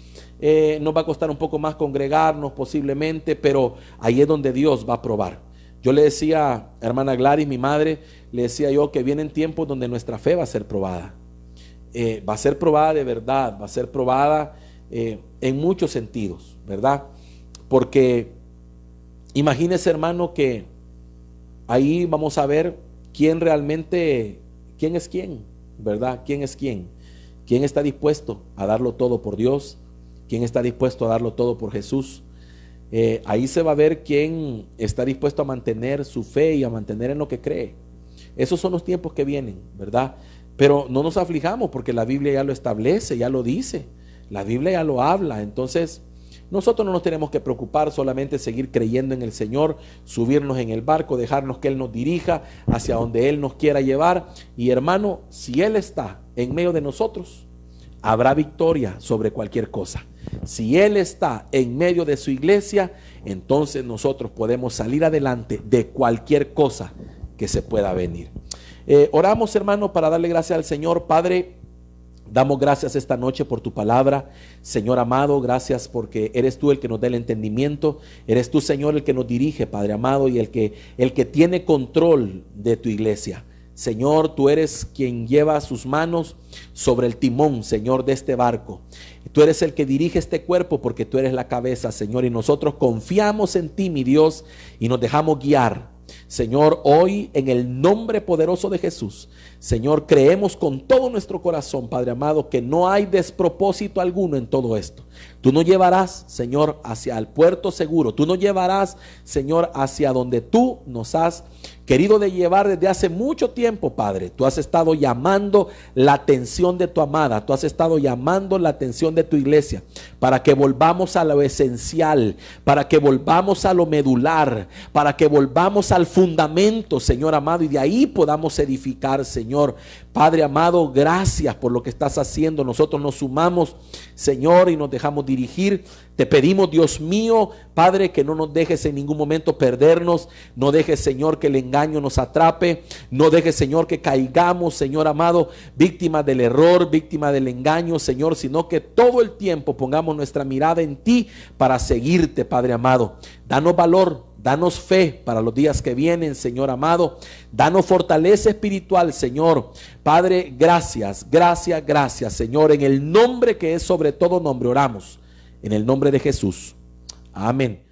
nos va a costar un poco más congregarnos posiblemente, pero ahí es donde Dios va a probar. Yo le decía a hermana Gladys, mi madre, le decía yo que vienen tiempos donde nuestra fe va a ser probada. Va a ser probada de verdad, va a ser probada en muchos sentidos, ¿verdad? Porque imagínese, hermano, que ahí vamos a ver quién realmente, quién es quién, ¿verdad? ¿Quién es quién? ¿Quién está dispuesto a darlo todo por Dios? ¿Quién está dispuesto a darlo todo por Jesús? Ahí se va a ver quién está dispuesto a mantener su fe y a mantener en lo que cree. Esos son los tiempos que vienen, ¿verdad? Pero no nos aflijamos porque la Biblia ya lo establece, ya lo dice. La Biblia ya lo habla. Entonces, nosotros no nos tenemos que preocupar, solamente seguir creyendo en el Señor, subirnos en el barco, dejarnos que Él nos dirija hacia donde Él nos quiera llevar. Y hermano, si Él está en medio de nosotros, habrá victoria sobre cualquier cosa. Si Él está en medio de su iglesia, entonces nosotros podemos salir adelante de cualquier cosa que se pueda venir. Oramos, hermano, para darle gracias al Señor. Padre, damos gracias esta noche por tu palabra. Señor amado, gracias porque eres tú el que nos da el entendimiento. Eres tú, Señor, el que nos dirige, Padre amado, y el que tiene control de tu iglesia. Señor, tú eres quien lleva sus manos sobre el timón, Señor, de este barco. Tú eres el que dirige este cuerpo porque tú eres la cabeza, Señor, y nosotros confiamos en ti, mi Dios, y nos dejamos guiar. Señor, hoy en el nombre poderoso de Jesús, Señor, creemos con todo nuestro corazón, Padre amado, que no hay despropósito alguno en todo esto. Tú nos llevarás, Señor, hacia el puerto seguro. Tú nos llevarás, Señor, hacia donde tú nos has querido de llevar desde hace mucho tiempo, Padre. Tú has estado llamando la atención de tu amada. Tú has estado llamando la atención de tu iglesia para que volvamos a lo esencial, para que volvamos a lo medular, para que volvamos al fundamento, Señor amado, y de ahí podamos edificar, Señor. Padre amado, gracias por lo que estás haciendo. Nosotros nos sumamos, Señor, y nos dejamos dirigir. Te pedimos, Dios mío, Padre, que no nos dejes en ningún momento perdernos. No dejes, Señor, que el engaño nos atrape. No dejes, Señor, que caigamos, Señor amado, víctimas del error, víctimas del engaño, Señor, sino que todo el tiempo pongamos nuestra mirada en ti para seguirte, Padre amado. Danos valor. Danos fe para los días que vienen, Señor amado. Danos fortaleza espiritual, Señor. Padre, gracias, gracias, gracias, Señor. En el nombre que es sobre todo nombre oramos. En el nombre de Jesús. Amén.